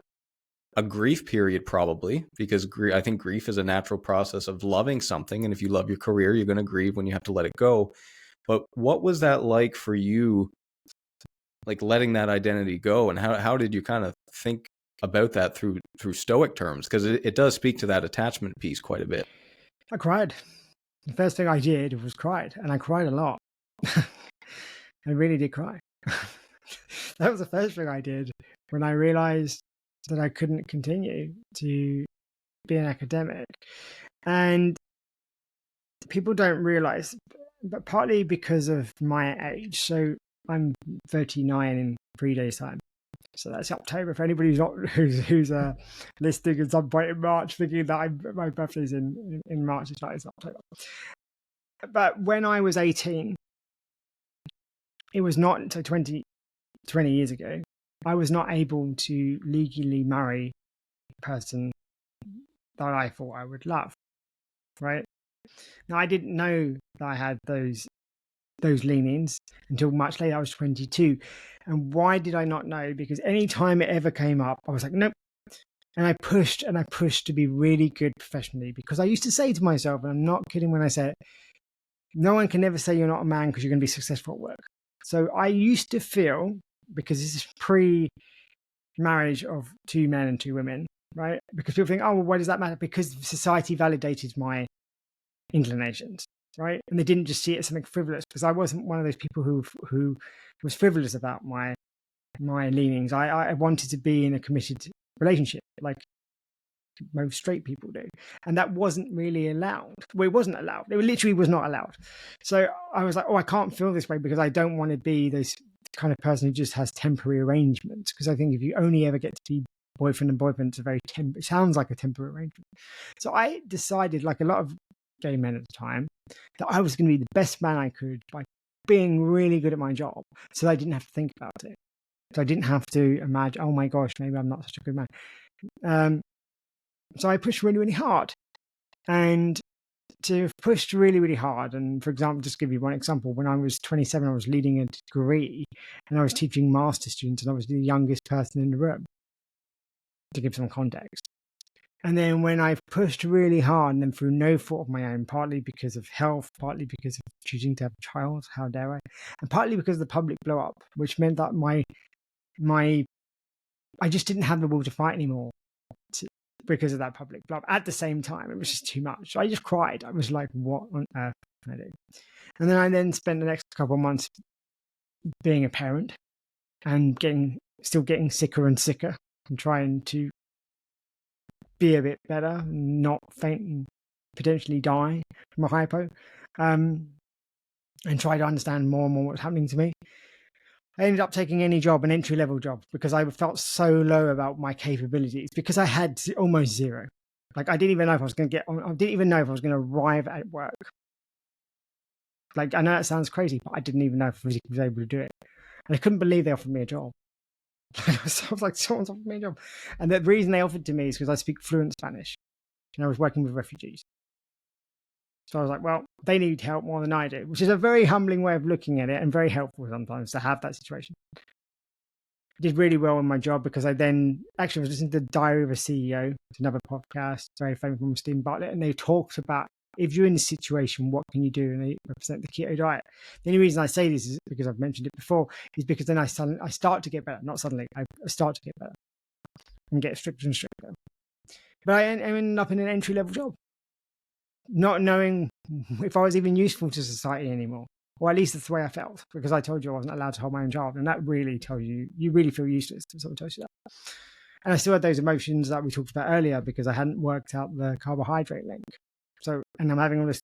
grief period, probably, because I think grief is a natural process of loving something. And if you love your career, you're going to grieve when you have to let it go. But what was that like for you, like letting that identity go? And how did you kind of think about that through Stoic terms? Because it does speak to that attachment piece quite a bit. I cried. The first thing I did was cried, and I cried a lot. I really did cry. That was the first thing I did when I realized that I couldn't continue to be an academic. And people don't realize, but partly because of my age. So I'm 39 in 3 days' time. So that's October. For anybody who's listening at some point in March, thinking that my birthday's in March, it's October. But when I was 18, it was not, so 20 years ago, I was not able to legally marry a person that I thought I would love, right? Now, I didn't know that I had those leanings until much later. I was 22. And why did I not know? Because any time it ever came up, I was like, nope. And I pushed to be really good professionally, because I used to say to myself, and I'm not kidding when I say it, no one can ever say you're not a man because you're going to be successful at work. So I used to feel, because this is pre-marriage of 2 men and 2 women, right? Because people think, oh, well, why does that matter? Because society validated my inclinations, right? And they didn't just see it as something frivolous, because I wasn't one of those people who was frivolous about my leanings. I wanted to be in a committed relationship, like most straight people do, and that wasn't really allowed. Well, it wasn't allowed. It literally was not allowed. So I was like, oh, I can't feel this way, because I don't want to be this kind of person who just has temporary arrangements. Because I think if you only ever get to be boyfriend and boyfriend, it sounds like a temporary arrangement. So I decided, like a lot of gay men at the time, that I was going to be the best man I could by being really good at my job, so I didn't have to think about it. So I didn't have to imagine, oh my gosh, maybe I'm not such a good man. So I pushed really, really hard. And to have pushed really, really hard, and for example, just give you one example, when I was 27, I was leading a degree and I was teaching master students, and I was the youngest person in the room, to give some context. And then when I've pushed really hard, and then through no fault of my own, partly because of health, partly because of choosing to have a child, how dare I, and partly because of the public blow up, which meant that my I just didn't have the will to fight anymore because of that public blub. At the same time, it was just too much. So I just cried. I was like, what on earth can I do? And then I spent the next couple of months being a parent and still getting sicker and sicker and trying to be a bit better, not faint and potentially die from a hypo, and try to understand more and more what's happening to me. I ended up taking any job, an entry-level job, because I felt so low about my capabilities because I had almost zero. Like I didn't even know if I was going to I didn't even know if I was going to arrive at work. Like I know that sounds crazy, but I didn't even know if I was able to do it. And I couldn't believe they offered me a job. I was like, someone's offered me a job. And the reason they offered to me is because I speak fluent Spanish. And I was working with refugees. So I was like, well, they need help more than I do, which is a very humbling way of looking at it and very helpful sometimes to have that situation. I did really well in my job because I then actually was listening to the Diary of a CEO. It's another podcast, very famous from Stephen Bartlett, and they talked about if you're in this situation, what can you do? And they represent the keto diet. The only reason I say this is because I've mentioned it before, is because then I start to get better. Not suddenly, I start to get better and get stricter and stricter. But I ended up in an entry-level job, not knowing if I was even useful to society anymore. Or at least that's the way I felt, because I told you I wasn't allowed to hold my own child. And that really tells you really feel useless if someone tells you that. And I still had those emotions that we talked about earlier because I hadn't worked out the carbohydrate link. So, and I'm having all this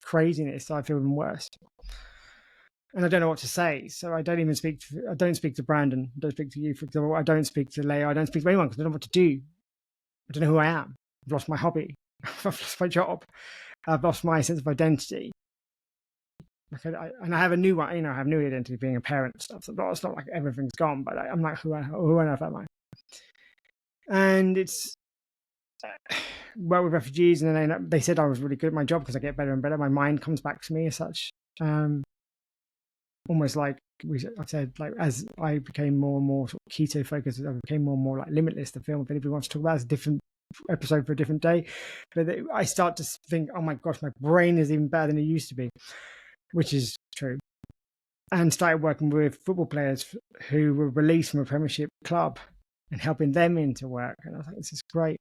craziness, so I feel even worse. And I don't know what to say. So I don't speak to Brandon. I don't speak to you, for example. I don't speak to Leia. I don't speak to anyone because I don't know what to do. I don't know who I am. I've lost my hobby. I've lost my job. I've lost my sense of identity. And I have a new one. I have a new identity being a parent and stuff. So it's not like everything's gone, but I'm like, who on earth am I? And it's work with refugees, and then they said I was really good at my job because I get better and better. My mind comes back to me as such. Almost like I said, like as I became more and more sort of keto focused, I became more and more like Limitless, the film. If anybody wants to talk about it, it's a different episode for a different day. But I start to think, oh my gosh, my brain is even better than it used to be, which is true. And started working with football players who were released from a Premiership club and helping them into work. And I was like, this is great.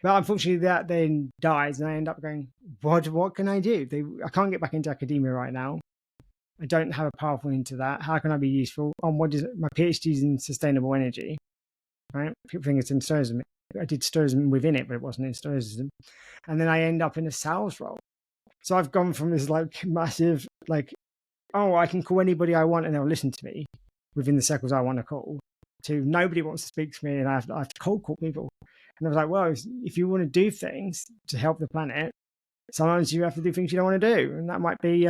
But unfortunately, that then dies, and I end up going, what can I do? I can't get back into academia right now. I don't have a pathway into that. How can I be useful? What is it? My PhD is in sustainable energy, right? People think it's in Stoicism. I did Stoicism within it, but it wasn't in Stoicism. And then I end up in a sales role. So I've gone from this like massive, like, oh, I can call anybody I want and they'll listen to me within the circles I want to call, to nobody wants to speak to me and I have to cold call people. And I was like, well, if you want to do things to help the planet, sometimes you have to do things you don't want to do. And that might be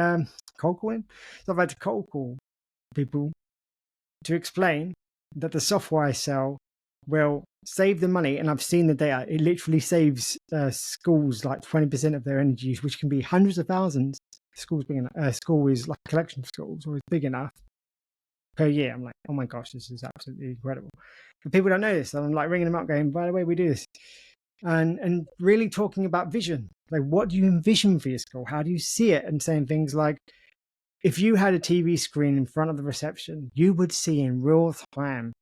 cold calling. So I've had to cold call people to explain that the software I sell will save the money. And I've seen the data. It literally saves schools like 20% of their energy use, which can be hundreds of thousands. School is like a collection of schools, or is big enough per year. I'm like, oh my gosh, this is absolutely incredible. But people don't know this. So I'm like ringing them up going, by the way, we do this. And really talking about vision. Like, what do you envision for your school? How do you see it? And saying things like, if you had a TV screen in front of the reception, you would see in real time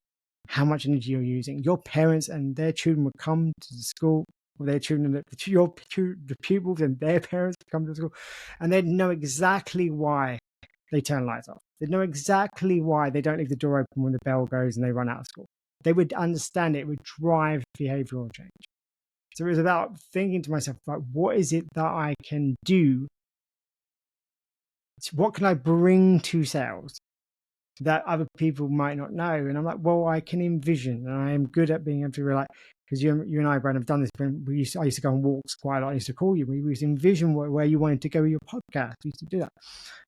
how much energy you're using. Your parents and their children would come to the school, or their children, the pupils and their parents would come to the school, and they'd know exactly why they turn lights off. They'd know exactly why they don't leave the door open when the bell goes and they run out of school. They would understand it. It would drive behavioral change. So it was about thinking to myself, like, what is it that I can do? What can I bring to sales that other people might not know? And I'm like, well, I can envision, and I am good at being able to relate. Because you and I, Brad, have done this. I used to go on walks quite a lot. I used to call you. We used to envision where you wanted to go with your podcast. We used to do that.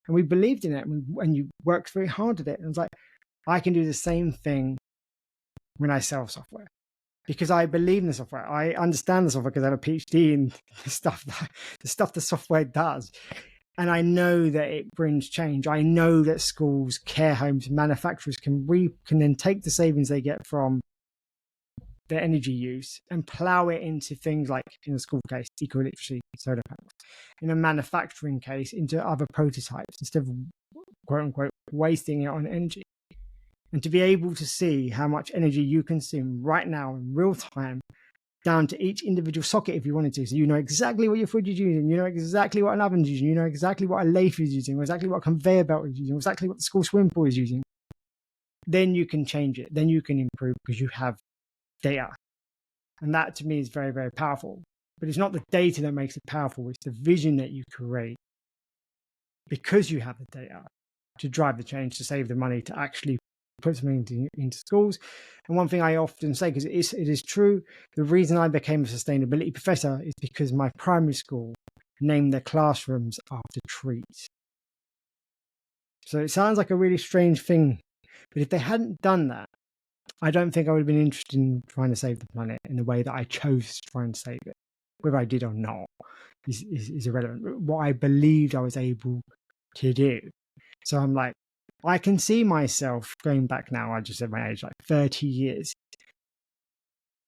And we believed in it. And you worked very hard at it. And I was like, I can do the same thing when I sell software. Because I believe in the software. I understand the software because I have a PhD in the stuff the software does. And I know that it brings change. I know that schools, care homes, manufacturers can then take the savings they get from their energy use and plow it into things like, in a school case, eco-literacy, solar panels. In a manufacturing case, into other prototypes instead of, quote unquote, wasting it on energy. And to be able to see how much energy you consume right now in real time, down to each individual socket if you wanted to. So you know exactly what your fridge is using, you know exactly what an oven's using, you know exactly what a lathe is using, exactly what a conveyor belt is using, exactly what the school swimming pool is using. Then you can change it. Then you can improve because you have data. And that to me is very, very powerful. But it's not the data that makes it powerful, it's the vision that you create because you have the data to drive the change, to save the money, to actually put something into schools. And one thing I often say, because it is true, the reason I became a sustainability professor is because my primary school named their classrooms after trees. So it sounds like a really strange thing, but if they hadn't done that, I don't think I would have been interested in trying to save the planet in the way that I chose to try and save it. Whether I did or not is irrelevant. What I believed I was able to do. So I'm like, I can see myself going back now, I just said my age, like 30 years,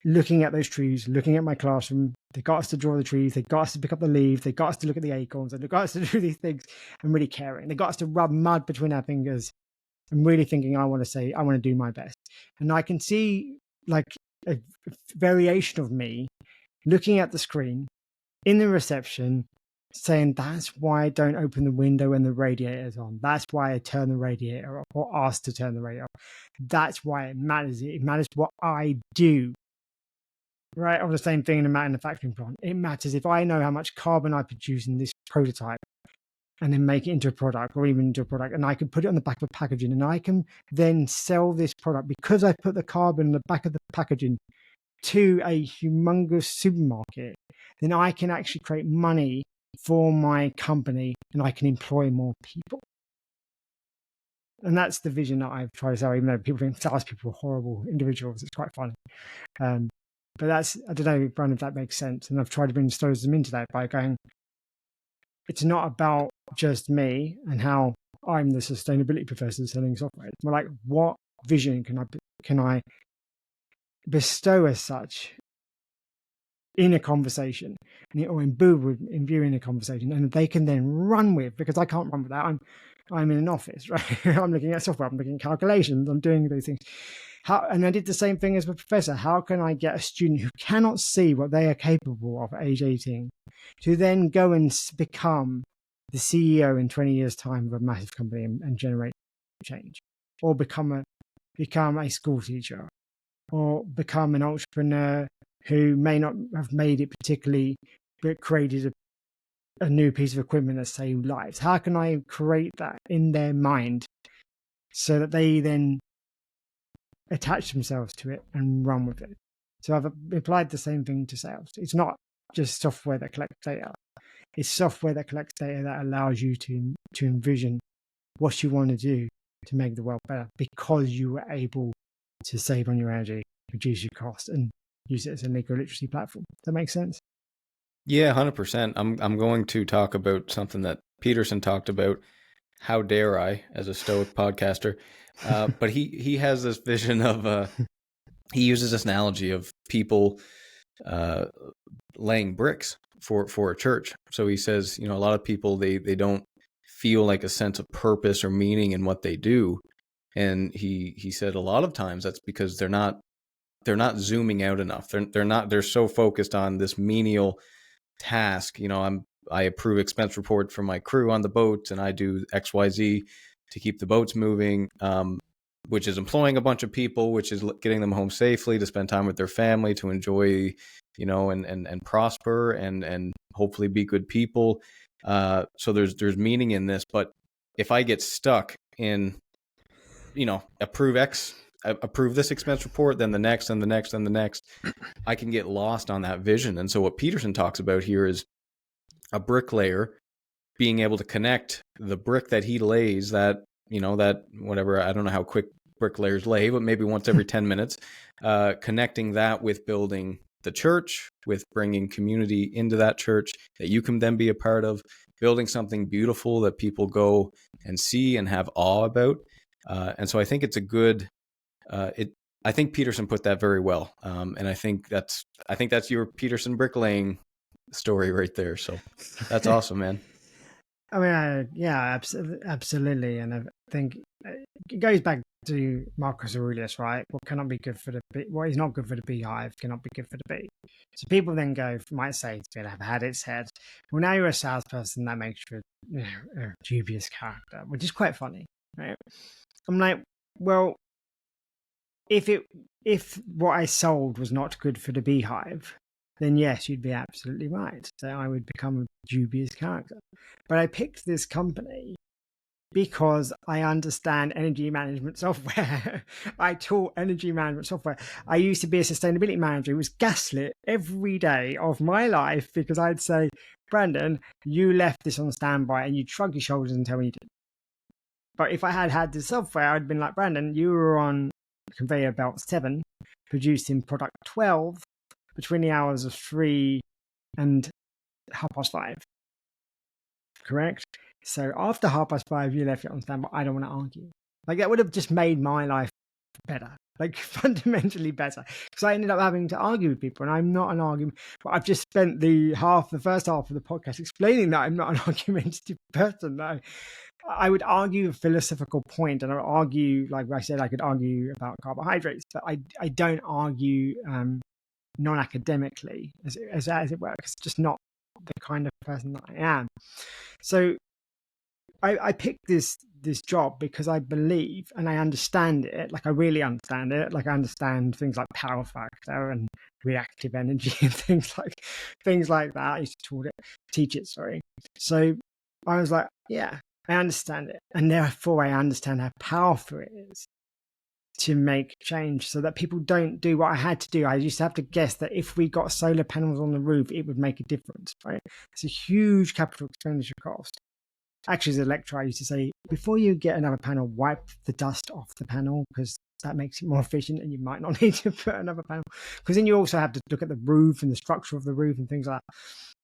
looking at those trees, looking at my classroom. They got us to draw the trees. They got us to pick up the leaves. They got us to look at the acorns. They got us to do these things and really caring. They got us to rub mud between our fingers and really thinking, I want to do my best. And I can see like a variation of me looking at the screen in the reception saying, that's why I don't open the window when the radiator's on. That's why I turn the radiator off or ask to turn the radiator off. That's why it matters. It matters what I do. Right? Or the same thing in a manufacturing plant. It matters if I know how much carbon I produce in this prototype and then make it into a product or even into a product, and I can put it on the back of a packaging and I can then sell this product because I put the carbon on the back of the packaging to a humongous supermarket, then I can actually create money for my company and I can employ more people. And that's the vision that I've tried to sell, even though people think salespeople are horrible individuals. It's quite funny. But that's, I don't know, Brian, if that makes sense. And I've tried to bring Stoicism into that by going, it's not about just me and how I'm the sustainability professor selling software. It's more like, what vision can I bestow as such in a conversation or imbue in a conversation, and they can then run with, because I can't run with that. I'm in an office, right? I'm looking at software, I'm looking at calculations, I'm doing those things. And I did the same thing as a professor. How can I get a student who cannot see what they are capable of at age 18 to then go and become the CEO in 20 years' time of a massive company and generate change, or become a school teacher, or become an entrepreneur who may not have made it particularly, but created a new piece of equipment that saved lives? How can I create that in their mind so that they then attach themselves to it and run with it? So I've applied the same thing to sales. It's not just software that collects data. It's software that collects data that allows you to envision what you want to do to make the world better, because you were able to save on your energy, reduce your cost, and use it as an eco-literacy platform. Does that make sense? Yeah, 100%. I'm going to talk about something that Peterson talked about. How dare I, as a Stoic podcaster? But he has this vision of he uses this analogy of people laying bricks for a church. So he says, a lot of people they don't feel like a sense of purpose or meaning in what they do, and he said a lot of times that's because they're not zooming out enough. They're so focused on this menial task. I approve expense reports for my crew on the boats, and I do XYZ to keep the boats moving, which is employing a bunch of people, which is getting them home safely to spend time with their family, to enjoy, and prosper and hopefully be good people. So there's meaning in this. But if I get stuck in, approve this expense report, then the next and the next and the next, I can get lost on that vision. And so what Peterson talks about here is a bricklayer being able to connect the brick that he lays, that whatever, I don't know how quick bricklayers lay, but maybe once every 10 minutes, connecting that with building the church, with bringing community into that church that you can then be a part of, building something beautiful that people go and see and have awe about. And so I think it's a good, I think Peterson put that very well. And I think that's your Peterson bricklaying story right there. So that's awesome, man. I mean, yeah, absolutely. And I think it goes back to Marcus Aurelius, right? What cannot be good for the bee, what is not good for the beehive cannot be good for the bee. So people then might say, to have had its head, well, now you're a salesperson, that makes you a dubious character, which is quite funny, right? I'm like, well, if what I sold was not good for the beehive, then yes, you'd be absolutely right. So I would become a dubious character. But I picked this company because I understand energy management software. I taught energy management software. I used to be a sustainability manager who was gaslit every day of my life because I'd say, Brandon, you left this on standby, and you'd shrug your shoulders and tell me you did. But if I had had the software, I'd been like, Brandon, you were on conveyor belt 7, producing product 12 between the hours of 3 and 5:30. Correct? So after 5:30, you left it on standby. I don't want to argue. Like, that would have just made my life better, like fundamentally better, because I ended up having to argue with people, and I'm not an argument. But I've just spent the first half of the podcast explaining that I'm not an argumentative person. No, I would argue a philosophical point, and I would argue, like I said, I could argue about carbohydrates, but I don't argue non-academically, as it were, because it's just not the kind of person that I am. So I picked this job because I believe, and I understand it, like I really understand it, like I understand things like power factor and reactive energy and things like that. I used to teach it, sorry. So I was like, yeah, I understand it, and therefore I understand how powerful it is to make change, so that people don't do what I had to do. I used to have to guess that if we got solar panels on the roof, it would make a difference, right? It's a huge capital expenditure cost. Actually, as a lecturer, I used to say, before you get another panel, wipe the dust off the panel, because that makes it more efficient, and you might not need to put another panel, because then you also have to look at the roof and the structure of the roof and things like that.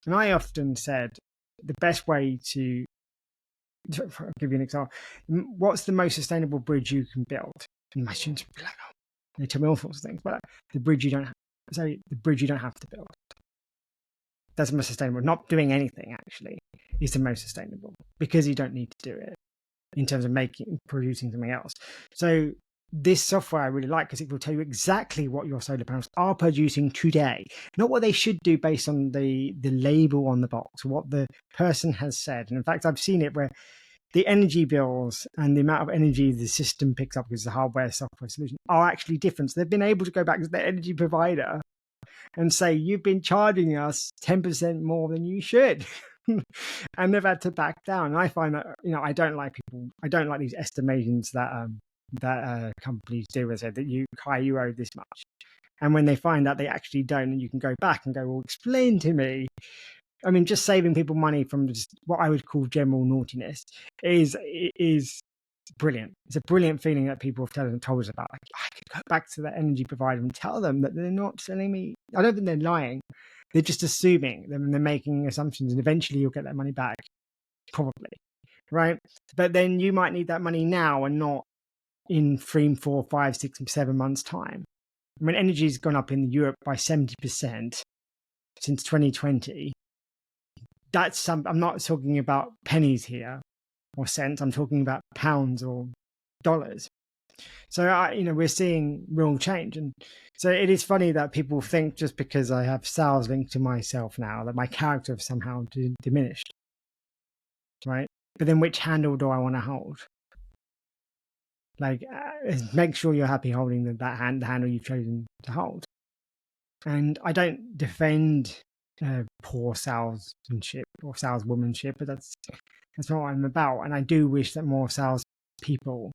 And I often said the best way to I'll give you an example. What's the most sustainable bridge you can build? And my students would be like, oh, they tell me all sorts of things, but the bridge you don't have to build. That's the most sustainable. Not doing anything, actually, is the most sustainable, because you don't need to do it in terms of producing something else. So this software I really like, because it will tell you exactly what your solar panels are producing today, not what they should do based on the label on the box, what the person has said. And in fact, I've seen it where the energy bills and the amount of energy the system picks up, because the hardware software solution, are actually different. So they've been able to go back to the energy provider and say, you've been charging us 10% more than you should. And they've had to back down. And I find that, I don't like these estimations that companies do, and say that you owe this much. And when they find out they actually don't, and you can go back and go, well, explain to me. I mean, just saving people money from just what I would call general naughtiness is brilliant. It's a brilliant feeling that people have told us about. Like, I could go back to the energy provider and tell them that they're not selling me. I don't think they're lying. They're just assuming, they're making assumptions, and eventually you'll get that money back, probably, right? But then you might need that money now and not in 3, 4, 5, 6, 7 months' time. I mean, energy's gone up in Europe by 70% since 2020. I'm not talking about pennies here or cents. I'm talking about pounds or dollars. So we're seeing real change, and so it is funny that people think just because I have sales linked to myself now that my character have somehow diminished, right? But then which handle do I want to hold? Like, make sure you're happy holding the handle you've chosen to hold. And I don't defend poor salesmanship or saleswomanship, but that's not what I'm about. And I do wish that more salespeople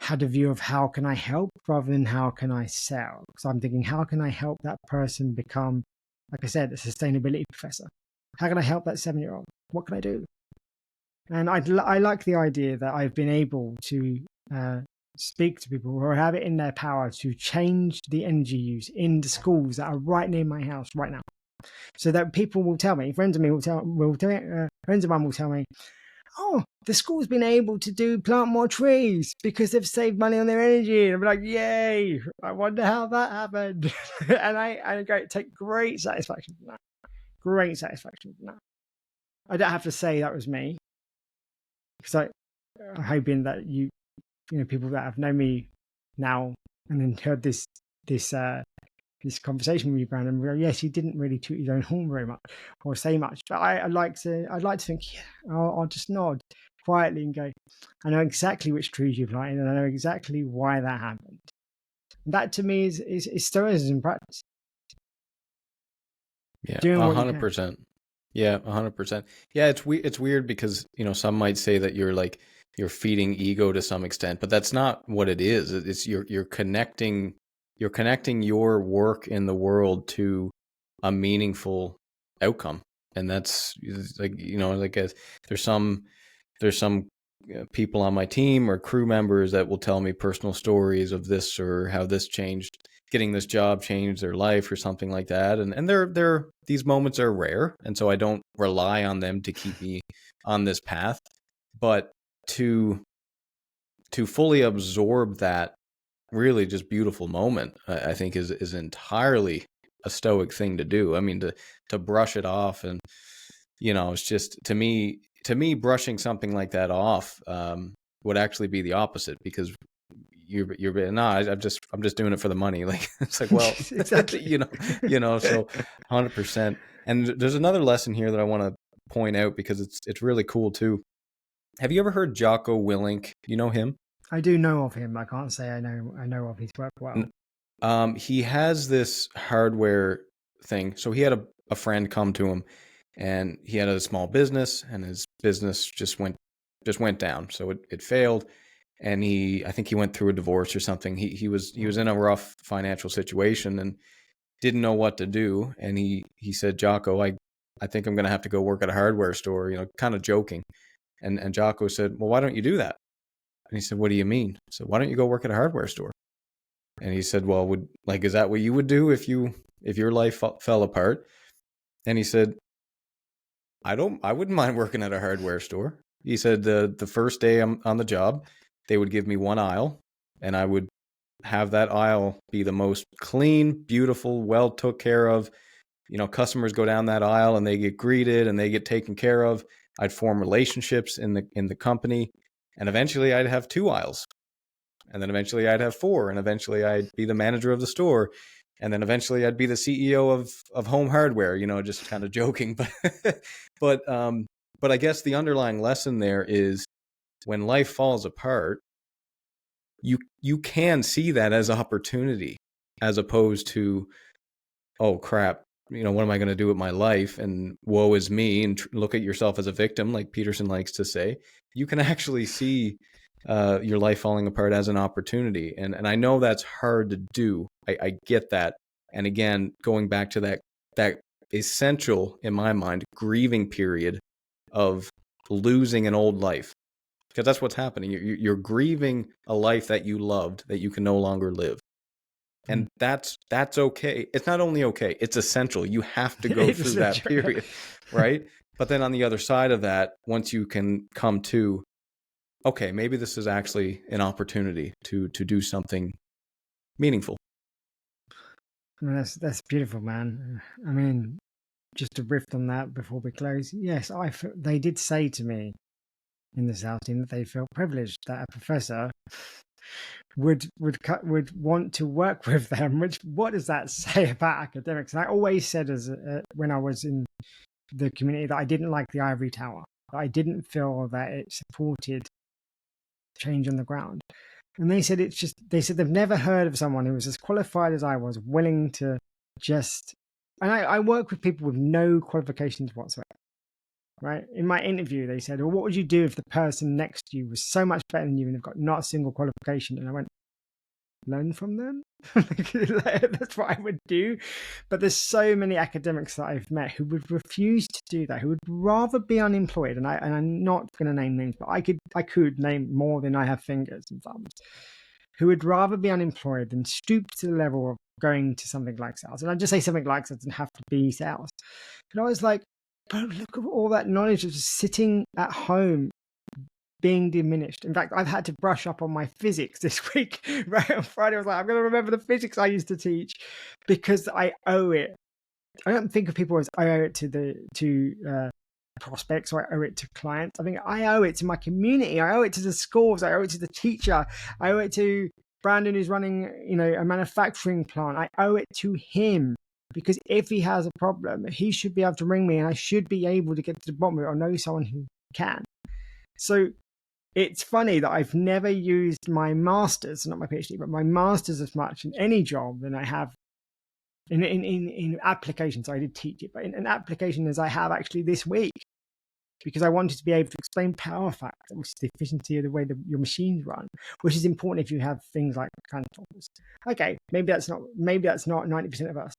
had a view of how can I help rather than how can I sell. So I'm thinking, how can I help that person become, like I said, a sustainability professor? How can I help that 7-year-old? What can I do? And I like the idea that I've been able to speak to people who have it in their power to change the energy use in the schools that are right near my house right now. So that people will tell me, friends of mine will tell me, oh, the school's been able to plant more trees because they've saved money on their energy. And I'm like, yay, I wonder how that happened. And I take great satisfaction from that. I don't have to say that was me. So I'm hoping that people that have known me now and then heard this this conversation with you, Brandon, where yes, you didn't really toot your own horn very much or say much, but I'd like to think, yeah, I'll just nod quietly and go, I know exactly which trees you've planted, and I know exactly why that happened. And that to me is stoicism in practice. Yeah, Doing what you can. 100%. Yeah, 100%. Yeah, it's weird because, some might say that you're feeding ego to some extent, but that's not what it is. It's you're connecting your work in the world to a meaningful outcome. And that's like, there's some people on my team or crew members that will tell me personal stories of this or how this changed, getting this job changed their life or something like that. And they're these moments are rare, and so I don't rely on them to keep me on this path. But to fully absorb that really just beautiful moment, I think is entirely a Stoic thing to do. I mean, to brush it off, and it's just to me brushing something like that off would actually be the opposite, because I'm just doing it for the money. Like, it's like, well, Exactly. So 100%. And there's another lesson here that I want to point out because it's really cool too. Have you ever heard Jocko Willink? You know him? I do know of him. I can't say I know of his work well. He has this hardware thing. So he had a friend come to him, and he had a small business, and his business just went down. So it failed, and I think he went through a divorce or something. He was in a rough financial situation and didn't know what to do. And he said, Jocko, I think I'm going to have to go work at a hardware store, kind of joking. And Jocko said, well, why don't you do that? And he said, what do you mean? So why don't you go work at a hardware store? And he said, well, is that what you would do if your life fell apart? And he said, I wouldn't mind working at a hardware store. He said, the first day I'm on the job, they would give me one aisle, and I would have that aisle be the most clean, beautiful, well took care of. Customers go down that aisle and they get greeted and they get taken care of. I'd form relationships in the company, and eventually I'd have 2 aisles. And then eventually I'd have 4, and eventually I'd be the manager of the store. And then eventually I'd be the CEO of Home Hardware, just kind of joking. But I guess the underlying lesson there is, when life falls apart, you can see that as opportunity, as opposed to, oh crap, what am I going to do with my life? And woe is me, and look at yourself as a victim, like Peterson likes to say. You can actually see your life falling apart as an opportunity. And I know that's hard to do. I get that. And again, going back to that essential, in my mind, grieving period of losing an old life, because that's what's happening. You're grieving a life that you loved, that you can no longer live. And that's okay. It's not only okay, it's essential. You have to go through that period, right? But then on the other side of that, once you can come to, okay, maybe this is actually an opportunity to do something meaningful. I mean, that's beautiful, man. I mean, just to riff on that before we close. Yes, they did say to me in the South team that they felt privileged that a professor would want to work with them. Which, what does that say about academics? And I always said, when I was in the community, that I didn't like the ivory tower. That I didn't feel that it supported change on the ground. And they said they've never heard of someone who was as qualified as I was, willing to just. And I work with people with no qualifications whatsoever. Right. In my interview, they said, well, what would you do if the person next to you was so much better than you and they've got not a single qualification? And I went, learn from them. That's what I would do. But there's so many academics that I've met who would refuse to do that, who would rather be unemployed. And I'm not going to name names, but I could name more than I have fingers and thumbs, who would rather be unemployed than stoop to the level of going to something like sales. And I just say something like sales doesn't have to be sales. And I was like, but look at all that knowledge of just sitting at home being diminished. In fact, I've had to brush up on my physics this week. Right on Friday, I was like, I'm going to remember the physics I used to teach, because I owe it. I don't think of people as I owe it to prospects, or I owe it to clients. I think I owe it to my community. I owe it to the schools. I owe it to the teacher. I owe it to Brandon, who's running, a manufacturing plant. I owe it to him, because if he has a problem, he should be able to ring me, and I should be able to get to the bottom of it, or know someone who can. So it's funny that I've never used my master's, not my PhD, but my master's as much in any job than I have in applications. I did teach it, but in an application as I have actually this week, because I wanted to be able to explain power factor, which is the efficiency of the way that your machines run, which is important if you have things like transformers. Okay, maybe that's not 90% of us,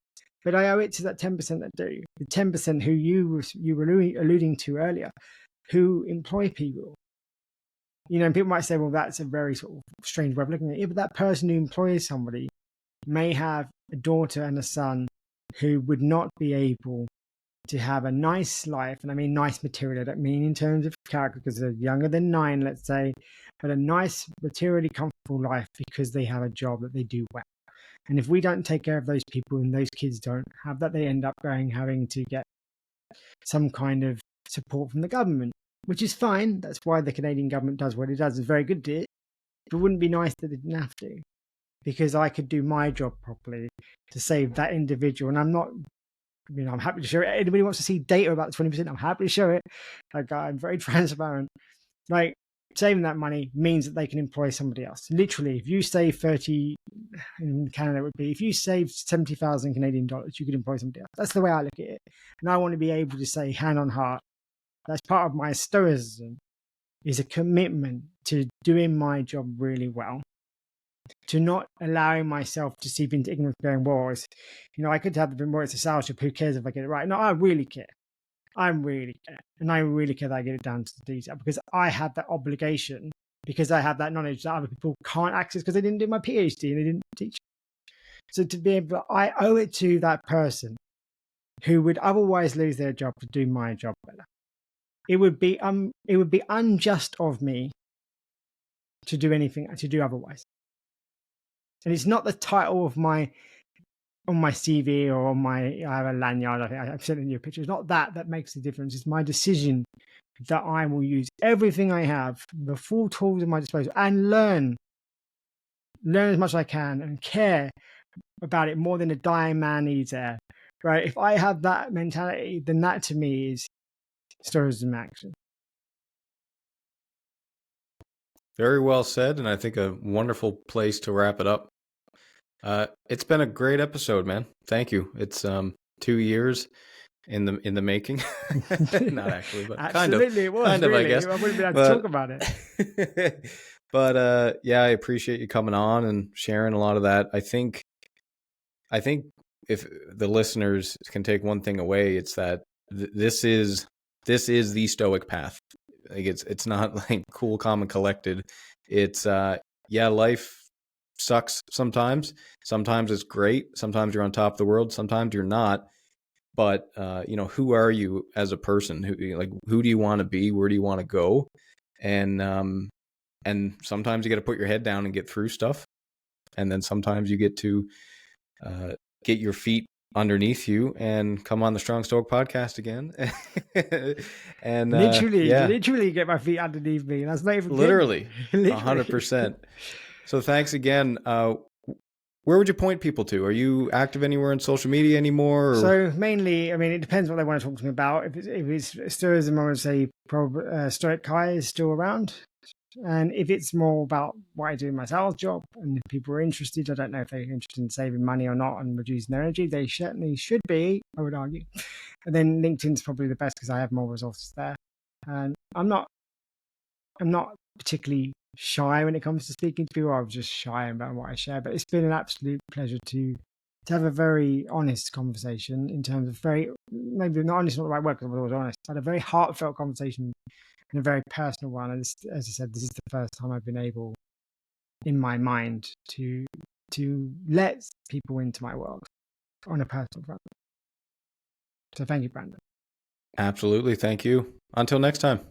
but I owe it to that 10% that do. The 10% who you were alluding to earlier, who employ people. And people might say, well, that's a very sort of strange way of looking at it. But that person who employs somebody may have a daughter and a son who would not be able to have a nice life. And I mean nice material. I don't mean in terms of character, because they're younger than 9, let's say, but a nice, materially comfortable life because they have a job that they do well. And if we don't take care of those people, and those kids don't have that, they end up having to get some kind of support from the government, which is fine. That's why the Canadian government does what it does. It's very good at it. But it wouldn't be nice that it didn't have to, because I could do my job properly to save that individual. And I'm not, I'm happy to share it. Anybody wants to see data about the 20%, I'm happy to show it. Like, I'm very transparent. Like, saving that money means that they can employ somebody else. Literally, if you save 30, in Canada it would be, if you saved 70,000 Canadian dollars, you could employ somebody else. That's the way I look at it. And I want to be able to say, hand on heart, that's part of my Stoicism, is a commitment to doing my job really well, to not allowing myself to seep into ignorance, going, well, I could have the more it's a sales job, who cares if I get it right? No, I really care. I really care. And I really care that I get it down to the detail, because I have that obligation, because I have that knowledge that other people can't access because they didn't do my PhD and they didn't teach. So to be able, I owe it to that person who would otherwise lose their job to do my job better. It would be unjust of me to do otherwise. And it's not the title of on my CV or I have a lanyard. I think I've sent in you a picture. It's not that makes the difference. It's my decision that I will use everything I have, the full tools at my disposal, and learn as much as I can, and care about it more than a dying man needs air. Right? If I have that mentality, then that to me is Stoicism action. Very well said, and I think a wonderful place to wrap it up. It's been a great episode, man. Thank you. It's 2 years in the making. Not actually, but absolutely, it was kind really. of, I guess. I wouldn't be able to talk about it. But yeah, I appreciate you coming on and sharing a lot of that. I think if the listeners can take one thing away, it's that this is the Stoic path. Like, it's not like cool, calm, and collected. It's life sucks sometimes. Sometimes it's great. Sometimes you're on top of the world. Sometimes you're not. But who are you as a person? Who do you want to be? Where do you want to go? And sometimes you got to put your head down and get through stuff. And then sometimes you get to get your feet underneath you and come on the Strong Stoic podcast again. And literally get my feet underneath me. That's not even literally 100%. So thanks again. Where would you point people to? Are you active anywhere on social media anymore? Or? So mainly, it depends what they want to talk to me about. If it's Stoicism, I would say Stoic Kai is still around. And if it's more about what I do in my sales job, and if people are interested, I don't know if they're interested in saving money or not and reducing their energy. They certainly should be, I would argue. And then LinkedIn's probably the best because I have more resources there. And I'm not particularly shy when it comes to speaking to people. I'm just shy about what I share. But it's been an absolute pleasure to have a very honest conversation in terms of maybe not honest, not the right word because I was always honest, but a very heartfelt conversation. And a very personal one. And as I said, this is the first time I've been able, in my mind, to let people into my world on a personal front. So thank you, Brandon. Absolutely. Thank you. Until next time.